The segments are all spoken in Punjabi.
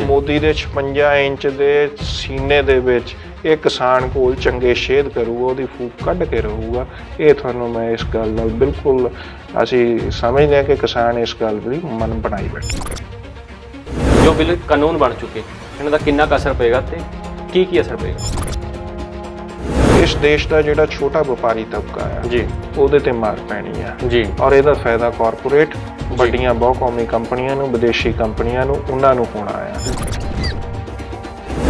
ਮੋਦੀ ਦੇ 56 ਇੰਚ ਦੇ ਸੀਨੇ ਦੇ ਵਿੱਚ ਇਹ ਕਿਸਾਨ ਕੋਲ ਚੰਗੇ ਸ਼ੇਦ ਕਰੂਗਾ, ਉਹਦੀ ਫੂਕ ਕੱਢ ਕੇ ਰਹੂਗਾ। ਇਹ ਤੁਹਾਨੂੰ ਮੈਂ ਇਸ ਗੱਲ ਨਾਲ ਬਿਲਕੁਲ ਅਸੀਂ ਸਮਝਦੇ ਹਾਂ ਕਿ ਕਿਸਾਨ ਇਸ ਗੱਲ ਦੀ ਮਨ ਬਣਾਈ ਬੈਠੇ। ਜੋ ਬਿੱਲ ਕਾਨੂੰਨ ਬਣ ਚੁੱਕੇ ਇਹਨਾਂ ਦਾ ਕਿੰਨਾ ਕੁ ਅਸਰ ਪਏਗਾ ਤੇ ਕੀ ਅਸਰ ਪਏਗਾ? ਇਸ ਦੇਸ਼ ਦਾ ਜਿਹੜਾ ਛੋਟਾ ਵਪਾਰੀ ਤਬਕਾ ਹੈ ਜੀ, ਉਹਦੇ ਤੇ ਮਾਰ ਪੈਣੀ ਆ ਜੀ, ਔਰ ਇਹਦਾ ਫਾਇਦਾ ਕਾਰਪੋਰੇਟ ਵੱਡੀਆਂ ਬਹੁਕੌਮੀ ਕੰਪਨੀਆਂ ਨੂੰ, ਵਿਦੇਸ਼ੀ ਕੰਪਨੀਆਂ ਨੂੰ, ਉਹਨਾਂ ਨੂੰ ਹੋਣਾ ਆ।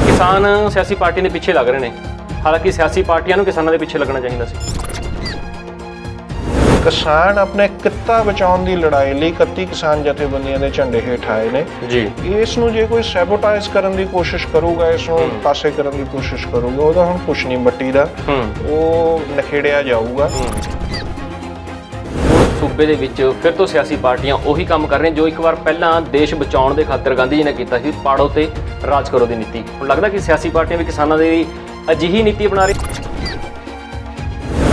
ਕਿਸਾਨ ਸਿਆਸੀ ਪਾਰਟੀ ਦੇ ਪਿੱਛੇ ਲੱਗ ਰਹੇ ਨੇ, ਹਾਲਾਂਕਿ ਸਿਆਸੀ ਪਾਰਟੀਆਂ ਨੂੰ ਕਿਸਾਨਾਂ ਦੇ ਪਿੱਛੇ ਲੱਗਣਾ ਚਾਹੀਦਾ ਸੀ। ਕਿਸਾਨ ਆਪਣੇ ਕਿੱਤਾ ਬਚਾਉਣ ਦੀ ਲੜਾਈ ਲਈ 31 ਕਿਸਾਨ ਜਥੇਬੰਦੀਆਂ ਦੇ ਝੰਡੇ ਹੇਠ ਆਏ ਨੇ ਜੀ। ਇਸ ਨੂੰ ਜੇ ਕੋਈ ਸੈਬੋਟਾਈਜ਼ ਕਰਨ ਦੀ ਕੋਸ਼ਿਸ਼ ਕਰੂਗਾ, ਇਸ ਨੂੰ ਪਾਸੇ ਕਰਨ ਦੀ ਕੋਸ਼ਿਸ਼ ਕਰੂਗਾ, ਉਹਦਾ ਹੁਣ ਕੁਛ ਨਹੀਂ ਮੱਟੀ ਦਾ, ਉਹ ਨਖੇੜਿਆ ਜਾਊਗਾ। ਸੂਬੇ ਦੇ ਵਿੱਚ ਫਿਰ ਤੋਂ ਸਿਆਸੀ ਪਾਰਟੀਆਂ ਉਹੀ ਕੰਮ ਕਰ ਰਹੀਆਂ ਜੋ ਇੱਕ ਵਾਰ ਪਹਿਲਾਂ ਦੇਸ਼ ਬਚਾਉਣ ਦੇ ਖਾਤਰ ਗਾਂਧੀ ਜੀ ਨੇ ਕੀਤਾ ਸੀ, ਪਾੜੋ ਤੇ ਰਾਜ ਕਰੋ ਦੀ ਨੀਤੀ। ਹੁਣ ਲੱਗਦਾ ਕਿ ਸਿਆਸੀ ਪਾਰਟੀਆਂ ਵੀ ਕਿਸਾਨਾਂ ਦੀ ਅਜਿਹੀ ਨੀਤੀ ਅਪਣਾ ਰਹੀ।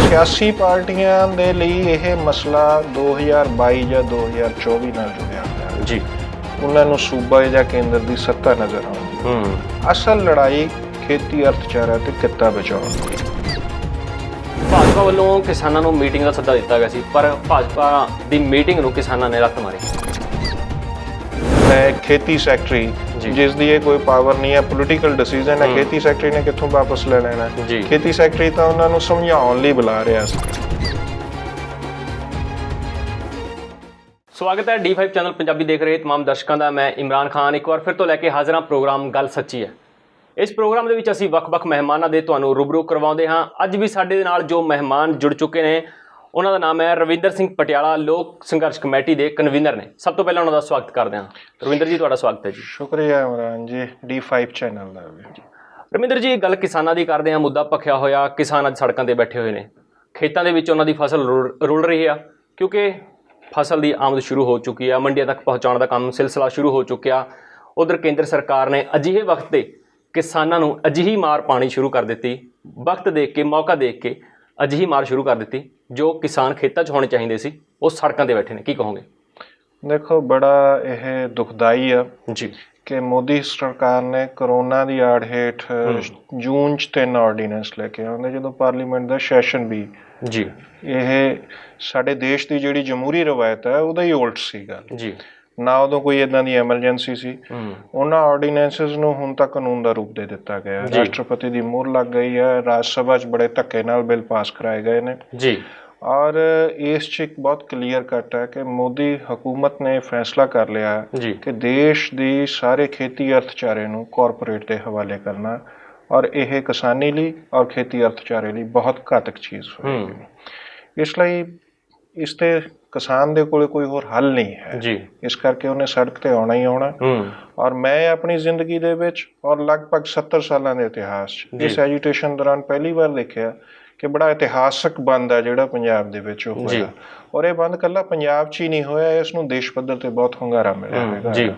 ਸਿਆਸੀ ਪਾਰਟੀਆਂ ਦੇ ਲਈ ਇਹ ਮਸਲਾ 2022 ਜਾਂ 2024 ਨਾਲ ਜੁੜਿਆ ਹੋਇਆ ਜੀ। ਉਹਨਾਂ ਨੂੰ ਸੂਬਾ ਜਾਂ ਕੇਂਦਰ ਦੀ ਸੱਤਾ ਨਜ਼ਰ ਆਉਂਦੀ। ਅਸਲ ਲੜਾਈ ਖੇਤੀ, ਅਰਥਚਾਰਾ ਤੇ ਕਿੱਤਾ ਬਚਾਉਣ ਦੀ। ਭਾਜਪਾ ਵੱਲੋਂ ਕਿਸਾਨਾਂ ਨੂੰ ਮੀਟਿੰਗ ਦਾ ਸੱਦਾ ਦਿੱਤਾ ਗਿਆ ਸੀ, ਪਰ ਭਾਜਪਾ ਦੀ ਮੀਟਿੰਗ ਨੂੰ ਕਿਸਾਨਾਂ ਨੇ ਰੱਦ ਮਾਰੀ। ਖੇਤੀ ਸੈਕਟਰੀ ਜਿਸ ਦੀ ਇਹ ਕੋਈ ਪਾਵਰ ਨਹੀਂ ਹੈ, ਪੋਲੀਟੀਕਲ ਡਿਸੀਜਨ ਹੈ, ਖੇਤੀ ਸੈਕਟਰੀ ਨੇ ਕਿੱਥੋਂ ਵਾਪਸ ਲੈ ਲੈਣਾ? ਖੇਤੀ ਸੈਕਟਰੀ ਤਾਂ ਉਹਨਾਂ ਨੂੰ ਸਮਝਾਉਣ ਲਈ ਬੁਲਾ ਰਿਹਾ ਸੀ। ਸਵਾਗਤ ਹੈ D5 ਚੈਨਲ ਪੰਜਾਬੀ ਦੇਖ ਰਹੇ ਤਮਾਮ ਦਰਸ਼ਕਾਂ ਦਾ। ਮੈਂ ਇਮਰਾਨ ਖਾਨ ਇੱਕ ਵਾਰ ਫਿਰ ਤੋਂ ਲੈ ਕੇ ਹਾਜ਼ਰ ਹਾਂ ਪ੍ਰੋਗਰਾਮ ਗੱਲ ਸੱਚੀ ਹੈ। ਇਸ ਪ੍ਰੋਗਰਾਮ ਦੇ ਵਿੱਚ ਅਸੀਂ ਵੱਖ-ਵੱਖ ਮਹਿਮਾਨਾਂ ਦੇ ਤੁਹਾਨੂੰ ਰੂਬਰੂ ਕਰਵਾਉਂਦੇ ਹਾਂ। ਅੱਜ ਵੀ ਸਾਡੇ ਨਾਲ ਜੋ ਮਹਿਮਾਨ ਜੁੜ ਚੁੱਕੇ ਨੇ ਉਹਨਾਂ ਦਾ ਨਾਮ ਹੈ ਰਵਿੰਦਰ ਸਿੰਘ ਪਟਿਆਲਾ, ਲੋਕ ਸੰਘਰਸ਼ ਕਮੇਟੀ ਦੇ ਕਨਵੀਨਰ ਨੇ। ਸਭ ਤੋਂ ਪਹਿਲਾਂ ਉਹਨਾਂ ਦਾ ਸਵਾਗਤ ਕਰਦੇ ਹਾਂ। ਰਵਿੰਦਰ ਜੀ, ਤੁਹਾਡਾ ਸਵਾਗਤ ਹੈ ਜੀ। ਸ਼ੁਕਰੀਆ ਇਮਰਾਨ ਜੀ, D5 ਚੈਨਲ ਦਾ ਵੀ। ਰਵਿੰਦਰ ਜੀ, ਗੱਲ ਕਿਸਾਨਾਂ ਦੀ ਕਰਦੇ ਹਾਂ। ਮੁੱਦਾ ਭਖਿਆ ਹੋਇਆ, ਕਿਸਾਨ ਅੱਜ ਸੜਕਾਂ ਤੇ ਬੈਠੇ ਹੋਏ ਨੇ, ਖੇਤਾਂ ਦੇ ਵਿੱਚ ਉਹਨਾਂ ਦੀ ਫਸਲ ਰੁਲ ਰਹੀ ਆ ਕਿਉਂਕਿ ਫਸਲ ਦੀ ਆਮਦ ਸ਼ੁਰੂ ਹੋ ਚੁੱਕੀ ਆ, ਮੰਡੀਆਂ ਤੱਕ ਪਹੁੰਚਾਉਣ ਦਾ ਕੰਮ ਸਿਲਸਿਲਾ ਸ਼ੁਰੂ ਹੋ ਚੁੱਕਿਆ। ਉਧਰ ਕੇਂਦਰ ਸਰਕਾਰ ਨੇ ਅਜਿਹੇ ਵਕਤ ਤੇ ਕਿਸਾਨਾਂ ਨੂੰ ਅਜਿਹੀ ਮਾਰ ਪਾਣੀ ਸ਼ੁਰੂ ਕਰ ਦਿੱਤੀ, ਵਕਤ ਦੇਖ ਕੇ, ਮੌਕਾ ਦੇਖ ਕੇ ਅਜਿਹੀ ਮਾਰ ਸ਼ੁਰੂ ਕਰ ਦਿੱਤੀ। ਜੋ ਕਿਸਾਨ ਖੇਤਾਂ 'ਚ ਹੋਣੇ ਚਾਹੀਦੇ ਸੀ ਉਹ ਸੜਕਾਂ ਤੇ ਬੈਠੇ ਨੇ। ਕੀ ਕਹੋਗੇ? ਦੇਖੋ, ਬੜਾ ਇਹ ਦੁਖਦਾਈ ਆ ਜੀ ਕਿ ਮੋਦੀ ਸਰਕਾਰ ਨੇ ਕਰੋਨਾ ਦੀ ਆੜ ਹੇਠ ਜੂਨ 'ਚ 3 ਆਰਡੀਨੈਂਸ ਲੈ ਕੇ ਆਉਂਦੇ, ਜਦੋਂ ਪਾਰਲੀਮੈਂਟ ਦਾ ਸੈਸ਼ਨ ਵੀ ਜੀ ਇਹ ਸਾਡੇ ਦੇਸ਼ ਦੀ ਜਿਹੜੀ ਜਮਹੂਰੀ ਰਵਾਇਤ ਹੈ ਉਹਦਾ ਹੀ ਉਲਟ ਸੀਗਾ ਜੀ। ਨਾ ਉਦੋਂ ਕੋਈ ਇੱਦਾਂ ਦੀ ਐਮਰਜੈਂਸੀ ਸੀ। ਉਹਨਾਂ ਆਰਡੀਨੈਂਸਿਸ ਨੂੰ ਹੁਣ ਤੱਕ ਕਾਨੂੰਨ ਦਾ ਰੂਪ ਦੇ ਦਿੱਤਾ ਗਿਆ। ਰਾਸ਼ਟਰਪਤੀ ਦੀ ਮੁਹਰ ਲੱਗ ਗਈ ਹੈ, ਰਾਜ ਸਭਾ 'ਚ ਬੜੇ ਧੱਕੇ ਨਾਲ ਬਿੱਲ ਪਾਸ ਕਰਾਏ ਗਏ ਨੇ ਜੀ। ਔਰ ਇਸ 'ਚ ਇੱਕ ਬਹੁਤ ਕਲੀਅਰ ਕੱਟ ਹੈ ਕਿ ਮੋਦੀ ਹਕੂਮਤ ਨੇ ਫੈਸਲਾ ਕਰ ਲਿਆ ਕਿ ਦੇਸ਼ ਦੀ ਸਾਰੇ ਖੇਤੀ ਅਰਥਚਾਰੇ ਨੂੰ ਕਾਰਪੋਰੇਟ ਦੇ ਹਵਾਲੇ ਕਰਨਾ, ਔਰ ਇਹ ਕਿਸਾਨੀ ਲਈ ਔਰ ਖੇਤੀ ਅਰਥਚਾਰੇ ਲਈ ਬਹੁਤ ਘਾਤਕ ਚੀਜ਼ ਹੋਏਗੀ। ਇਸ ਲਈ ਇਸ ਤੇ ਕਿਸਾਨ ਦੇ ਕੋਲ ਕੋਈ ਹੋਰ ਹੱਲ ਨਹੀਂ ਹੈ ਜੀ। ਇਸ ਕਰਕੇ ਉਹਨੇ ਸੜਕ ਤੇ ਆਉਣਾ ਹੀ ਆਉਣਾ। ਔਰ ਮੈਂ ਆਪਣੀ ਜ਼ਿੰਦਗੀ ਦੇ ਵਿੱਚ ਔਰ ਲਗਭਗ 70 ਸਾਲਾਂ ਦੇ ਇਤਿਹਾਸ 'ਚ ਇਸ ਐਜੀਟੇਸ਼ਨ ਦੌਰਾਨ ਪਹਿਲੀ ਵਾਰ ਦੇਖਿਆ ਕਿ ਬੜਾ ਇਤਿਹਾਸਕ ਬੰਦ ਆ ਜਿਹੜਾ ਪੰਜਾਬ ਦੇ ਵਿੱਚ ਉਹ ਹੋਇਆ। ਔਰ ਇਹ ਬੰਦ ਇਕੱਲਾ ਪੰਜਾਬ 'ਚ ਹੀ ਨਹੀਂ ਹੋਇਆ, ਇਸ ਨੂੰ ਦੇਸ਼ ਪੱਧਰ ਤੇ ਬਹੁਤ ਹੁੰਗਾਰਾ ਮਿਲਿਆ ਹੈਗਾ।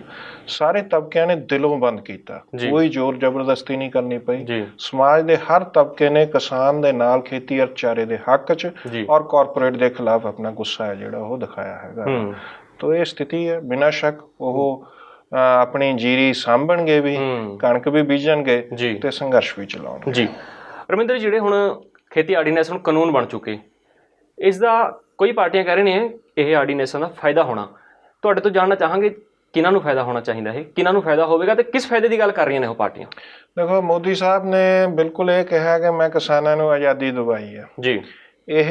ਸਾਰੇ ਤਬਕਿਆਂ ਨੇ ਦਿਲੋਂ ਬੰਦ ਕੀਤਾ, ਕੋਈ ਜ਼ੋਰ ਜ਼ਬਰਦਸਤੀ ਨਹੀਂ ਕਰਨੀ ਪਈ। ਸਮਾਜ ਦੇ ਹਰ ਤਬਕੇ ਨੇ ਕਿਸਾਨ ਦੇ ਨਾਲ ਖੇਤੀ ਅਰਥਚਾਰੇ ਦੇ ਹੱਕ 'ਚ ਔਰ ਕਾਰਪੋਰੇਟ ਦੇ ਖਿਲਾਫ ਆਪਣਾ ਗੁੱਸਾ ਹੈ ਜਿਹੜਾ ਉਹ ਦਿਖਾਇਆ ਹੈਗਾ। ਤਾਂ ਇਹ ਸਥਿਤੀ ਹੈ। ਬਿਨਾਂ ਸ਼ੱਕ ਉਹ ਆਪਣੀ ਜੀਰੀ ਸਾਂਭਣਗੇ ਵੀ, ਕਣਕ ਵੀ ਬੀਜਣਗੇ ਤੇ ਸੰਘਰਸ਼ ਵੀ ਚਲਾਉਣਗੇ ਜੀ। ਰਵਿੰਦਰ, ਜਿਹੜੇ ਹੁਣ ਖੇਤੀ ਆਰਡੀਨੈਂਸ ਹੁਣ ਕਾਨੂੰਨ ਬਣ ਚੁੱਕੇ, ਇਸ ਦਾ ਕੋਈ ਪਾਰਟੀਆਂ ਕਹਿ ਰਹੇ ਨੇ ਇਹ ਆਰਡੀਨੈਂਸਾਂ ਦਾ ਫਾਇਦਾ ਹੋਣਾ। ਤੁਹਾਡੇ ਤੋਂ ਜਾਣਨਾ ਚਾਹਾਂਗੇ ਕਿਹਨਾਂ ਨੂੰ ਫਾਇਦਾ ਹੋਣਾ ਚਾਹੀਦਾ ਹੈ, ਕਿਹਨਾਂ ਨੂੰ ਫਾਇਦਾ ਹੋਵੇਗਾ ਤੇ ਕਿਸ ਫਾਇਦੇ ਦੀ ਗੱਲ ਕਰ ਰਹੀਆਂ ਨੇ ਉਹ ਪਾਰਟੀਆਂ? ਦੇਖੋ, ਮੋਦੀ ਸਾਹਿਬ ਨੇ ਬਿਲਕੁਲ ਇਹ ਕਿਹਾ ਕਿ ਮੈਂ ਕਿਸਾਨਾਂ ਨੂੰ ਆਜ਼ਾਦੀ ਦਿਵਾਈ ਹੈ ਜੀ। ਇਹ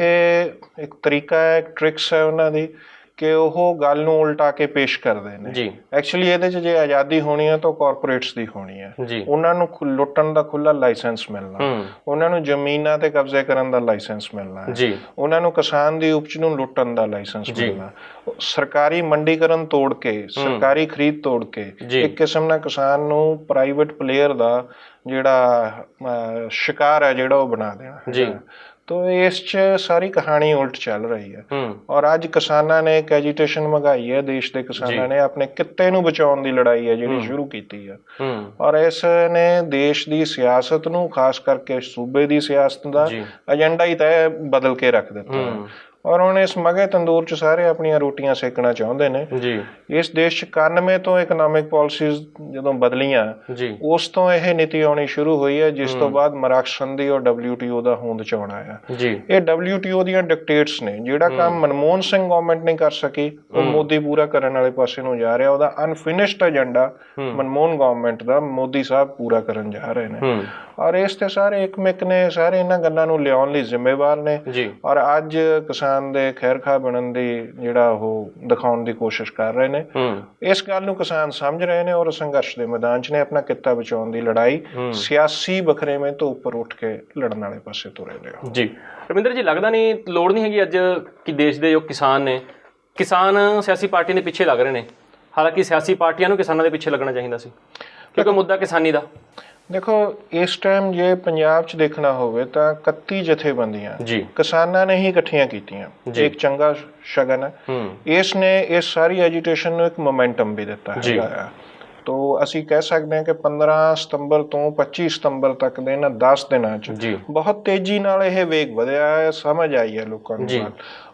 ਇੱਕ ਤਰੀਕਾ ਹੈ, ਇੱਕ ਟ੍ਰਿਕਸ ਹੈ ਉਹਨਾਂ ਦੀ ਕਿ ਉਹ ਗੱਲ ਨੂੰ ਉਲਟਾ ਕੇ ਪੇਸ਼ ਕਰਦੇ ਨੇ ਜੀ। ਐਕਚੁਅਲੀ ਇਹਦੇ 'ਚ ਜੇ ਆਜ਼ਾਦੀ ਹੋਣੀ ਹੈ ਤਾਂ ਕਾਰਪੋਰੇਟਸ ਦੀ ਹੋਣੀ ਹੈ। ਉਹਨਾਂ ਨੂੰ ਲੁੱਟਣ ਦਾ ਖੁੱਲ੍ਹਾ ਲਾਇਸੈਂਸ ਮਿਲਣਾ, ਉਹਨਾਂ ਨੂੰ ਜ਼ਮੀਨਾਂ ਤੇ ਕਬਜ਼ੇ ਕਰਨ ਦਾ ਲਾਇਸੈਂਸ ਮਿਲਣਾ ਜੀ, ਉਹਨਾਂ ਨੂੰ ਕਿਸਾਨ ਦੀ ਉਪਜ ਨੂੰ ਲੁੱਟਣ ਦਾ ਲਾਇਸੈਂਸ ਮਿਲਣਾ, ਸਰਕਾਰੀ ਮੰਡੀਕਰਨ ਤੋੜ ਕੇ, ਸਰਕਾਰੀ ਖਰੀਦ ਤੋੜ ਕੇ ਇੱਕ ਕਿਸਮ ਨਾਲ ਕਿਸਾਨ ਨੂੰ ਪ੍ਰਾਈਵੇਟ ਪਲੇਅਰ ਦਾ ਜਿਹੜਾ ਸ਼ਿਕਾਰ ਹੈ ਜਿਹੜਾ ਉਹ ਬਣਾ ਦੇਣਾ ਜੀ। ਤੋ ਇਸ 'ਚ ਸਾਰੀ ਕਹਾਣੀ ਉਲਟ ਚੱਲ ਰਹੀ ਹੈ। ਔਰ ਅੱਜ ਕਿਸਾਨਾਂ ਨੇ ਇੱਕ ਐਜੀਟੇਸ਼ਨ ਮੰਗਾਈ ਹੈ, ਦੇਸ਼ ਦੇ ਕਿਸਾਨਾਂ ਨੇ ਆਪਣੇ ਕਿੱਤੇ ਨੂੰ ਬਚਾਉਣ ਦੀ ਲੜਾਈ ਹੈ ਜਿਹੜੀ ਸ਼ੁਰੂ ਕੀਤੀ ਹੈ। ਔਰ ਇਸ ਨੇ ਦੇਸ਼ ਦੀ ਸਿਆਸਤ ਨੂੰ, ਖਾਸ ਕਰਕੇ ਸੂਬੇ ਦੀ ਸਿਆਸਤ ਦਾ ਏਜੰਡਾ ਹੀ ਤੈਅ ਬਦਲ ਕੇ ਰੱਖ ਦਿੱਤਾ। ਔਰ ਹੁਣ ਇਸ ਮਗੇ ਤੰਦੂਰ 'ਚ ਸਾਰੇ ਆਪਣੀਆਂ ਰੋਟੀਆਂ ਸੇਕਣਾ ਚਾਹੁੰਦੇ ਨੇ ਜੀ। ਇਸ ਦੇਸ਼ 'ਚ 91 ਤੋਂ ਇਕਨੋਮਿਕ ਪਾਲਿਸੀਜ਼ ਜਦੋਂ ਬਦਲੀਆਂ ਜੀ। ਉਸ ਤੋਂ ਇਹ ਨੀਤੀ ਆਉਣੀ ਸ਼ੁਰੂ ਹੋਈ ਹੈ, ਜਿਸ ਤੋਂ ਬਾਅਦ ਮਰਾਕਸ਼ ਸੰਧੀ ਔਰ WTO ਦਾ ਹੋਂਦ 'ਚ ਆਉਣਾ ਆ। ਜੀ। ਇਹ WTO ਦੀਆਂ ਡਿਕਟੇਟਸ ਨੇ। ਜਿਹੜਾ ਕੰਮ ਮਨਮੋਹਨ ਸਿੰਘ ਗਵਰਨਮੈਂਟ ਨਹੀਂ ਕਰ ਸਕੀ ਉਹ ਮੋਦੀ ਪੂਰਾ ਕਰਨ ਵਾਲੇ ਪਾਸੇ ਨੂੰ ਜਾ ਰਿਹਾ। ਉਹਦਾ ਅਨਫਿਨਿਸ਼ਡ ਏਜੰਡਾ ਮਨਮੋਹਨ ਗਵਰਨਮੈਂਟ ਦਾ ਮੋਦੀ ਸਾਹਿਬ ਪੂਰਾ ਕਰਨ ਜਾ ਰਹੇ ਨੇ ਔਰ ਇਸ ਤੇ ਸਾਰੇ ਇੱਕਮਿਕ ਨੇ, ਸਾਰੇ ਇਹਨਾਂ ਗੱਲਾਂ ਨੂੰ ਲਿਆਉਣ ਲਈ ਜ਼ਿੰਮੇਵਾਰ ਨੇ। ਔਰ ਅੱਜ ਕਿਸਾਨ ਦੇ ਖੈਰਖਾਹ ਬਣਨ ਦੀ ਜਿਹੜਾ ਉਹ ਦਿਖਾਉਣ ਦੀ ਕੋਸ਼ਿਸ਼ ਕਰ ਰਹੇ ਨੇ। ਇਸ ਗੱਲ ਨੂੰ ਕਿਸਾਨ ਸਮਝ ਰਹੇ ਨੇ ਔਰ ਸੰਘਰਸ਼ ਦੇ ਮੈਦਾਨ 'ਚ ਨੇ। ਆਪਣਾ ਕਿੱਤਾ ਬਚਾਉਣ ਦੀ ਲੜਾਈ ਸਿਆਸੀ ਬਖਰੇਵੇਂ ਤੋਂ ਉੱਪਰ ਉੱਠ ਕੇ ਲੜਨ ਵਾਲੇ ਪਾਸੇ ਤੁਰੇ ਨੇ। ਜੀ ਰਵਿੰਦਰ ਜੀ, ਲੱਗਦਾ ਨਹੀਂ ਲੋੜ ਨਹੀਂ ਹੈਗੀ ਅੱਜ ਕਿ ਦੇਸ਼ ਦੇ ਜੋ ਕਿਸਾਨ ਨੇ, ਕਿਸਾਨ ਸਿਆਸੀ ਪਾਰਟੀ ਦੇ ਪਿੱਛੇ ਲੱਗ ਰਹੇ ਨੇ। ਹਾਲਾਂਕਿ ਸਿਆਸੀ ਪਾਰਟੀਆਂ ਨੂੰ ਕਿਸਾਨਾਂ ਦੇ ਪਿੱਛੇ ਲੱਗਣਾ ਚਾਹੀਦਾ ਸੀ, ਕਿਉਂਕਿ ਮੁੱਦਾ ਕਿਸਾਨੀ ਦਾ। ਦੇਖੋ ਇਸ ਟਾਈਮ ਜੇ ਪੰਜਾਬ 'ਚ ਦੇਖਣਾ ਹੋਵੇ ਤਾਂ 31 ਜਥੇਬੰਦੀਆਂ ਕਿਸਾਨਾਂ ਨੇ ਹੀ ਇਕੱਠੀਆਂ ਕੀਤੀਆਂ। ਇੱਕ ਚੰਗਾ ਸ਼ਗਨ ਹੈ। ਇਸ ਨੇ ਇਸ ਸਾਰੀ ਐਜੀਟੇਸ਼ਨ ਨੂੰ ਇੱਕ ਮੋਮੈਂਟਮ ਵੀ ਦਿੱਤਾ ਹੈ। ਤੋ ਅਸੀਂ ਕਹਿ ਸਕਦੇ ਹਾਂ ਕਿ 15 ਸਤੰਬਰ ਤੋਂ 25 ਸਤੰਬਰ ਤੱਕ ਦੇ ਇਹਨਾਂ 10 ਦਿਨਾਂ 'ਚ ਬਹੁਤ ਤੇਜ਼ੀ ਨਾਲ ਇਹ ਵੇਗ ਵਧਿਆ ਹੈ, ਸਮਝ ਆਈ ਹੈ ਲੋਕਾਂ ਨੂੰ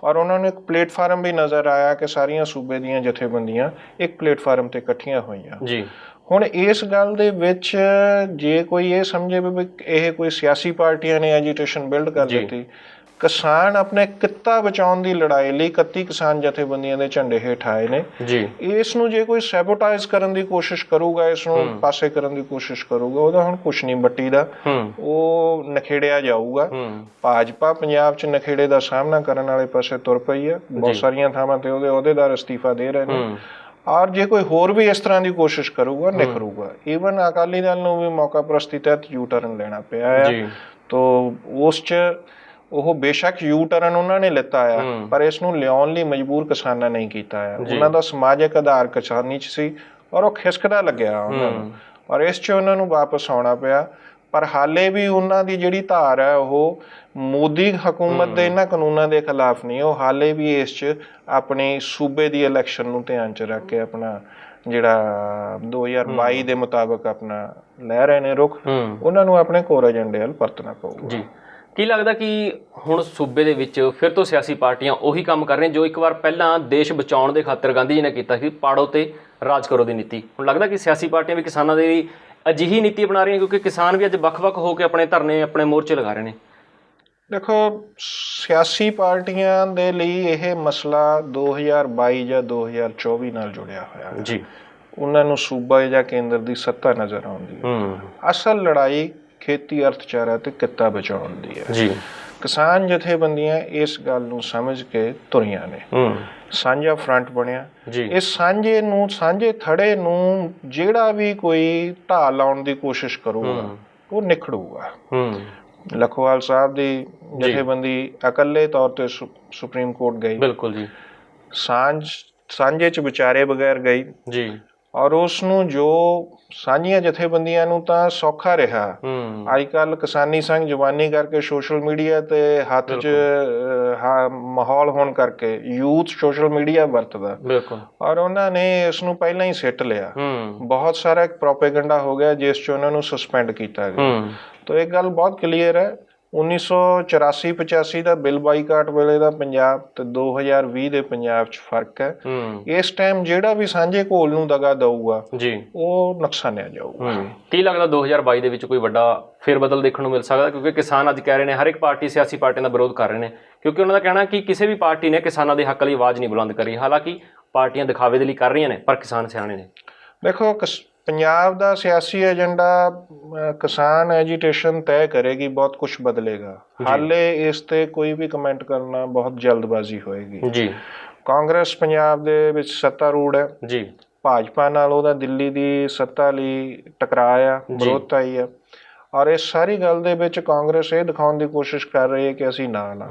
ਔਰ ਉਹਨਾਂ ਨੂੰ ਇੱਕ ਪਲੇਟਫਾਰਮ ਵੀ ਨਜ਼ਰ ਆਇਆ ਕਿ ਸਾਰੀਆਂ ਸੂਬੇ ਦੀਆਂ ਜਥੇਬੰਦੀਆਂ ਇੱਕ ਪਲੇਟਫਾਰਮ ਤੇ ਇਕੱਠੀਆਂ ਹੋਈਆਂ। ਹੁਣ ਇਸ ਗੱਲ ਦੇ ਵਿੱਚ ਜੇ ਕੋਈ ਇਹ ਸਮਝੇ ਵੀ ਇਹ ਕੋਈ ਸਿਆਸੀ ਪਾਰਟੀਆਂ ਨੇ ਐਜੀਟੇਸ਼ਨ ਬਿਲਡ ਕਰ ਦਿੱਤੀ, ਕਿਸਾਨ ਆਪਣੇ ਕਿੱਤਾ ਬਚਾਉਣ ਦੀ ਲੜਾਈ ਲਈ 31 ਕਿਸਾਨ ਜਥੇਬੰਦੀਆਂ ਦੇ ਝੰਡੇ ਹੇਠ ਆਏ ਨੇ। ਇਸ ਨੂੰ ਜੇ ਕੋਈ ਸੈਬੋਟਾਈਜ਼ ਕਰਨ ਦੀ ਕੋਸ਼ਿਸ਼ ਕਰੂਗਾ, ਇਸ ਨੂੰ ਪਾਸੇ ਕਰਨ ਦੀ ਕੋਸ਼ਿਸ਼ ਕਰੂਗਾ, ਉਹਦਾ ਹੁਣ ਕੁਛ ਨਹੀਂ ਬੱਟੀ ਦਾ, ਉਹ ਨਖੇੜਿਆ ਜਾਊਗਾ। ਭਾਜਪਾ ਪੰਜਾਬ 'ਚ ਨਖੇੜੇ ਦਾ ਸਾਹਮਣਾ ਕਰਨ ਵਾਲੇ ਪਾਸੇ ਤੁਰ ਪਈ ਹੈ। ਬਹੁਤ ਸਾਰੀਆਂ ਥਾਵਾਂ ਤੇ ਉਹਦੇ ਅਹੁਦੇਦਾਰ ਅਸਤੀਫਾ ਦੇ ਰਹੇ ਨੇ ਔਰ ਜੇ ਕੋਈ ਹੋਰ ਵੀ ਇਸ ਤਰ੍ਹਾਂ ਦੀ ਕੋਸ਼ਿਸ਼ ਕਰੂਗਾ ਨਿਖਰੂਗਾ। ਈਵਨ ਅਕਾਲੀ ਦਲ ਨੂੰ ਵੀ ਮੌਕਾ ਪ੍ਰਸਤੀ ਤਹਿਤ ਯੂ ਟਰਨ ਲੈਣਾ ਪਿਆ ਆ। ਤੋ ਉਸ 'ਚ ਉਹ ਬੇਸ਼ੱਕ ਯੂ ਟਰਨ ਉਹਨਾਂ ਨੇ ਲਿੱਤਾ ਆ, ਪਰ ਇਸ ਨੂੰ ਲਿਆਉਣ ਲਈ ਮਜਬੂਰ ਕਿਸਾਨਾਂ ਨਹੀਂ ਕੀਤਾ ਆ। ਉਹਨਾਂ ਦਾ ਸਮਾਜਿਕ ਆਧਾਰ ਕਿਸਾਨੀ 'ਚ ਸੀ ਔਰ ਉਹ ਖਿਸਕਦਾ ਲੱਗਿਆ ਉਹਨਾਂ ਨੂੰ ਔਰ ਇਸ 'ਚ ਉਹਨਾਂ ਨੂੰ ਵਾਪਸ ਆਉਣਾ ਪਿਆ। ਪਰ ਹਾਲੇ ਵੀ ਉਹਨਾਂ ਦੀ ਜਿਹੜੀ ਧਾਰ ਹੈ ਉਹ ਮੋਦੀ ਹਕੂਮਤ ਦੇ ਇਹਨਾਂ ਕਾਨੂੰਨਾਂ ਦੇ ਖਿਲਾਫ ਨਹੀਂ। ਉਹ ਹਾਲੇ ਵੀ ਇਸ 'ਚ ਆਪਣੀ ਸੂਬੇ ਦੀ ਇਲੈਕਸ਼ਨ ਨੂੰ ਧਿਆਨ 'ਚ ਰੱਖ ਕੇ ਆਪਣਾ ਜਿਹੜਾ 2022 ਦੇ ਮੁਤਾਬਕ ਆਪਣਾ ਲੈ ਰਹੇ ਨੇ ਰੁਖ, ਉਹਨਾਂ ਨੂੰ ਆਪਣੇ ਕੋਰ ਏਜੰਡੇ ਵੱਲ ਪਰਤਣਾ ਪਊਗਾ। ਜੀ, ਕੀ ਲੱਗਦਾ ਕਿ ਹੁਣ ਸੂਬੇ ਦੇ ਵਿੱਚ ਫਿਰ ਤੋਂ ਸਿਆਸੀ ਪਾਰਟੀਆਂ ਉਹੀ ਕੰਮ ਕਰ ਰਹੀਆਂ ਜੋ ਇੱਕ ਵਾਰ ਪਹਿਲਾਂ ਦੇਸ਼ ਬਚਾਉਣ ਦੇ ਖਾਤਰ ਗਾਂਧੀ ਜੀ ਨੇ ਕੀਤਾ ਸੀ, ਪਾੜੋ ਤੇ ਰਾਜ ਕਰੋ ਦੀ ਨੀਤੀ? ਹੁਣ ਲੱਗਦਾ ਕਿ ਸਿਆਸੀ ਪਾਰਟੀਆਂ ਵੀ ਕਿਸਾਨਾਂ ਦੇ ਲਈ ਅਜਿਹੀ ਨੀਤੀ ਬਣਾ ਰਹੀਆਂ, ਕਿਉਂਕਿ ਕਿਸਾਨ ਵੀ ਅੱਜ ਵੱਖ-ਵੱਖ ਹੋ ਕੇ ਆਪਣੇ ਧਰਨੇ, ਆਪਣੇ ਮੋਰਚੇ ਲਗਾ ਰਹੇ ਨੇ। ਦੇਖੋ, ਸਿਆਸੀ ਪਾਰਟੀਆਂ ਦੇ ਲਈ ਇਹ ਮਸਲਾ 2022 ਜਾਂ 2024 ਨਾਲ ਜੁੜਿਆ ਹੋਇਆ ਹੈ। ਉਹਨਾਂ ਨੂੰ ਸੂਬਾ ਜਾਂ ਕੇਂਦਰ ਦੀ ਸੱਤਾ ਨਜ਼ਰ ਆਉਂਦੀ ਹੈ। ਅਸਲ ਲੜਾਈ ਖੇਤੀ, ਅਰਥਚਾਰਾ ਤੇ ਕਿੱਤਾ ਬਚਾਉਣ ਦੀ ਹੈ। ਕਿਸਾਨ ਜਥੇਬੰਦੀਆਂ ਇਸ ਗੱਲ ਨੂੰ ਸਮਝ ਕੇ ਤੁਰੀਆਂ ਨੇ। ਸਾਂਝਾ ਫਰੰਟ ਬਣਿਆ। ਇਸ ਸਾਂਝੇ ਨੂੰ, ਸਾਂਝੇ ਥੜੇ ਨੂੰ ਜਿਹੜਾ ਵੀ ਕੋਈ ਢਾਹ ਲਾਉਣ ਦੀ ਕੋਸ਼ਿਸ਼ ਕਰੂਗਾ ਉਹ ਨਿਖੜੂਗਾ। ਲਖੋਵਾਲ ਸਾਹਿਬ ਦੀ ਜਥੇਬੰਦੀ ਇਕੱਲੇ ਤੌਰ ਤੇ ਸੁਪਰੀਮ ਕੋਰਟ ਗਈ। ਬਿਲਕੁਲ ਜੀ। ਸਾਂਝੇ 'ਚ ਵਿਚਾਰੇ ਬਗੈਰ ਗਈ ਜੀ ਔਰ ਉਸ ਨੂੰ ਜੋ ਸਾਂਝੀਆਂ ਜਥੇਬੰਦੀਆਂ ਨੂੰ ਤਾਂ ਸੌਖਾ ਰਿਹਾ। ਅੱਜ ਕੱਲ੍ਹ ਕਿਸਾਨੀ ਸੰਘ ਜਵਾਨੀ ਕਰਕੇ ਸੋਸ਼ਲ ਮੀਡੀਆ ਤੇ ਹੱਥ 'ਚ ਮਾਹੌਲ ਹੋਣ ਕਰਕੇ ਯੂਥ ਸੋਸ਼ਲ ਮੀਡੀਆ ਵਰਤਦਾ ਔਰ ਉਹਨਾਂ ਨੇ ਇਸ ਨੂੰ ਪਹਿਲਾਂ ਹੀ ਸਿੱਟ ਲਿਆ। ਬਹੁਤ ਸਾਰਾ ਇੱਕ ਪ੍ਰੋਪੇਗੈਂਡਾ ਹੋ ਗਿਆ ਜਿਸ 'ਚ ਉਹਨਾਂ ਨੂੰ ਸਸਪੈਂਡ ਕੀਤਾ ਗਿਆ। ਤਾਂ ਇਹ ਗੱਲ ਬਹੁਤ ਕਲੀਅਰ ਹੈ। 1984-85 ਦਾ ਬਿੱਲ ਬਾਈਕਾਟ ਵੇਲੇ ਦਾ ਪੰਜਾਬ ਤੇ 2020 ਦੇ ਪੰਜਾਬ 'ਚ ਫਰਕ ਹੈ। ਇਸ ਟਾਈਮ ਜਿਹੜਾ ਵੀ ਸਾਂਝੇ ਘੋਲ ਨੂੰ ਦਗਾ ਦਊਗਾ ਉਹ ਨੁਕਸਾਨਿਆ ਜਾਊਗਾ। ਕੀ ਲੱਗਦਾ 2022 ਦੇ ਵਿੱਚ ਕੋਈ ਵੱਡਾ ਫੇਰਬਦਲ ਦੇਖਣ ਨੂੰ ਮਿਲ ਸਕਦਾ? ਕਿਉਂਕਿ ਕਿਸਾਨ ਅੱਜ ਕਹਿ ਰਹੇ ਨੇ, ਹਰ ਇੱਕ ਪਾਰਟੀ ਸਿਆਸੀ ਪਾਰਟੀਆਂ ਦਾ ਵਿਰੋਧ ਕਰ ਰਹੇ ਨੇ, ਕਿਉਂਕਿ ਉਹਨਾਂ ਦਾ ਕਹਿਣਾ ਕਿ ਕਿਸੇ ਵੀ ਪਾਰਟੀ ਨੇ ਕਿਸਾਨਾਂ ਦੇ ਹੱਕ ਲਈ ਆਵਾਜ਼ ਨਹੀਂ ਬੁਲੰਦ ਕਰੀ। ਹਾਲਾਂਕਿ ਪਾਰਟੀਆਂ ਦਿਖਾਵੇ ਦੇ ਲਈ ਕਰ ਰਹੀਆਂ ਨੇ, ਪਰ ਕਿਸਾਨ ਸਿਆਣੇ ਨੇ। ਦੇਖੋ, ਪੰਜਾਬ ਦਾ ਸਿਆਸੀ ਏਜੰਡਾ ਕਿਸਾਨ ਐਜੀਟੇਸ਼ਨ ਤੈਅ ਕਰੇਗੀ, ਬਹੁਤ ਕੁਝ ਬਦਲੇਗਾ। ਹਾਲੇ ਇਸ ਤੇ ਕੋਈ ਵੀ ਕਮੈਂਟ ਕਰਨਾ ਬਹੁਤ ਜਲਦਬਾਜ਼ੀ ਹੋਏਗੀ ਜੀ। ਕਾਂਗਰਸ ਪੰਜਾਬ ਦੇ ਵਿੱਚ ਸੱਤਾਰੂੜ ਹੈ ਜੀ। ਭਾਜਪਾ ਨਾਲ ਉਹਦਾ ਦਿੱਲੀ ਦੀ ਸੱਤਾ ਲਈ ਟਕਰਾਅ ਆ, ਵਿਰੋਧਤਾ ਹੀ ਆ ਔਰ ਇਸ ਸਾਰੀ ਗੱਲ ਦੇ ਵਿੱਚ ਕਾਂਗਰਸ ਇਹ ਦਿਖਾਉਣ ਦੀ ਕੋਸ਼ਿਸ਼ ਕਰ ਰਹੀ ਹੈ ਕਿ ਅਸੀਂ ਨਾਲ ਆ।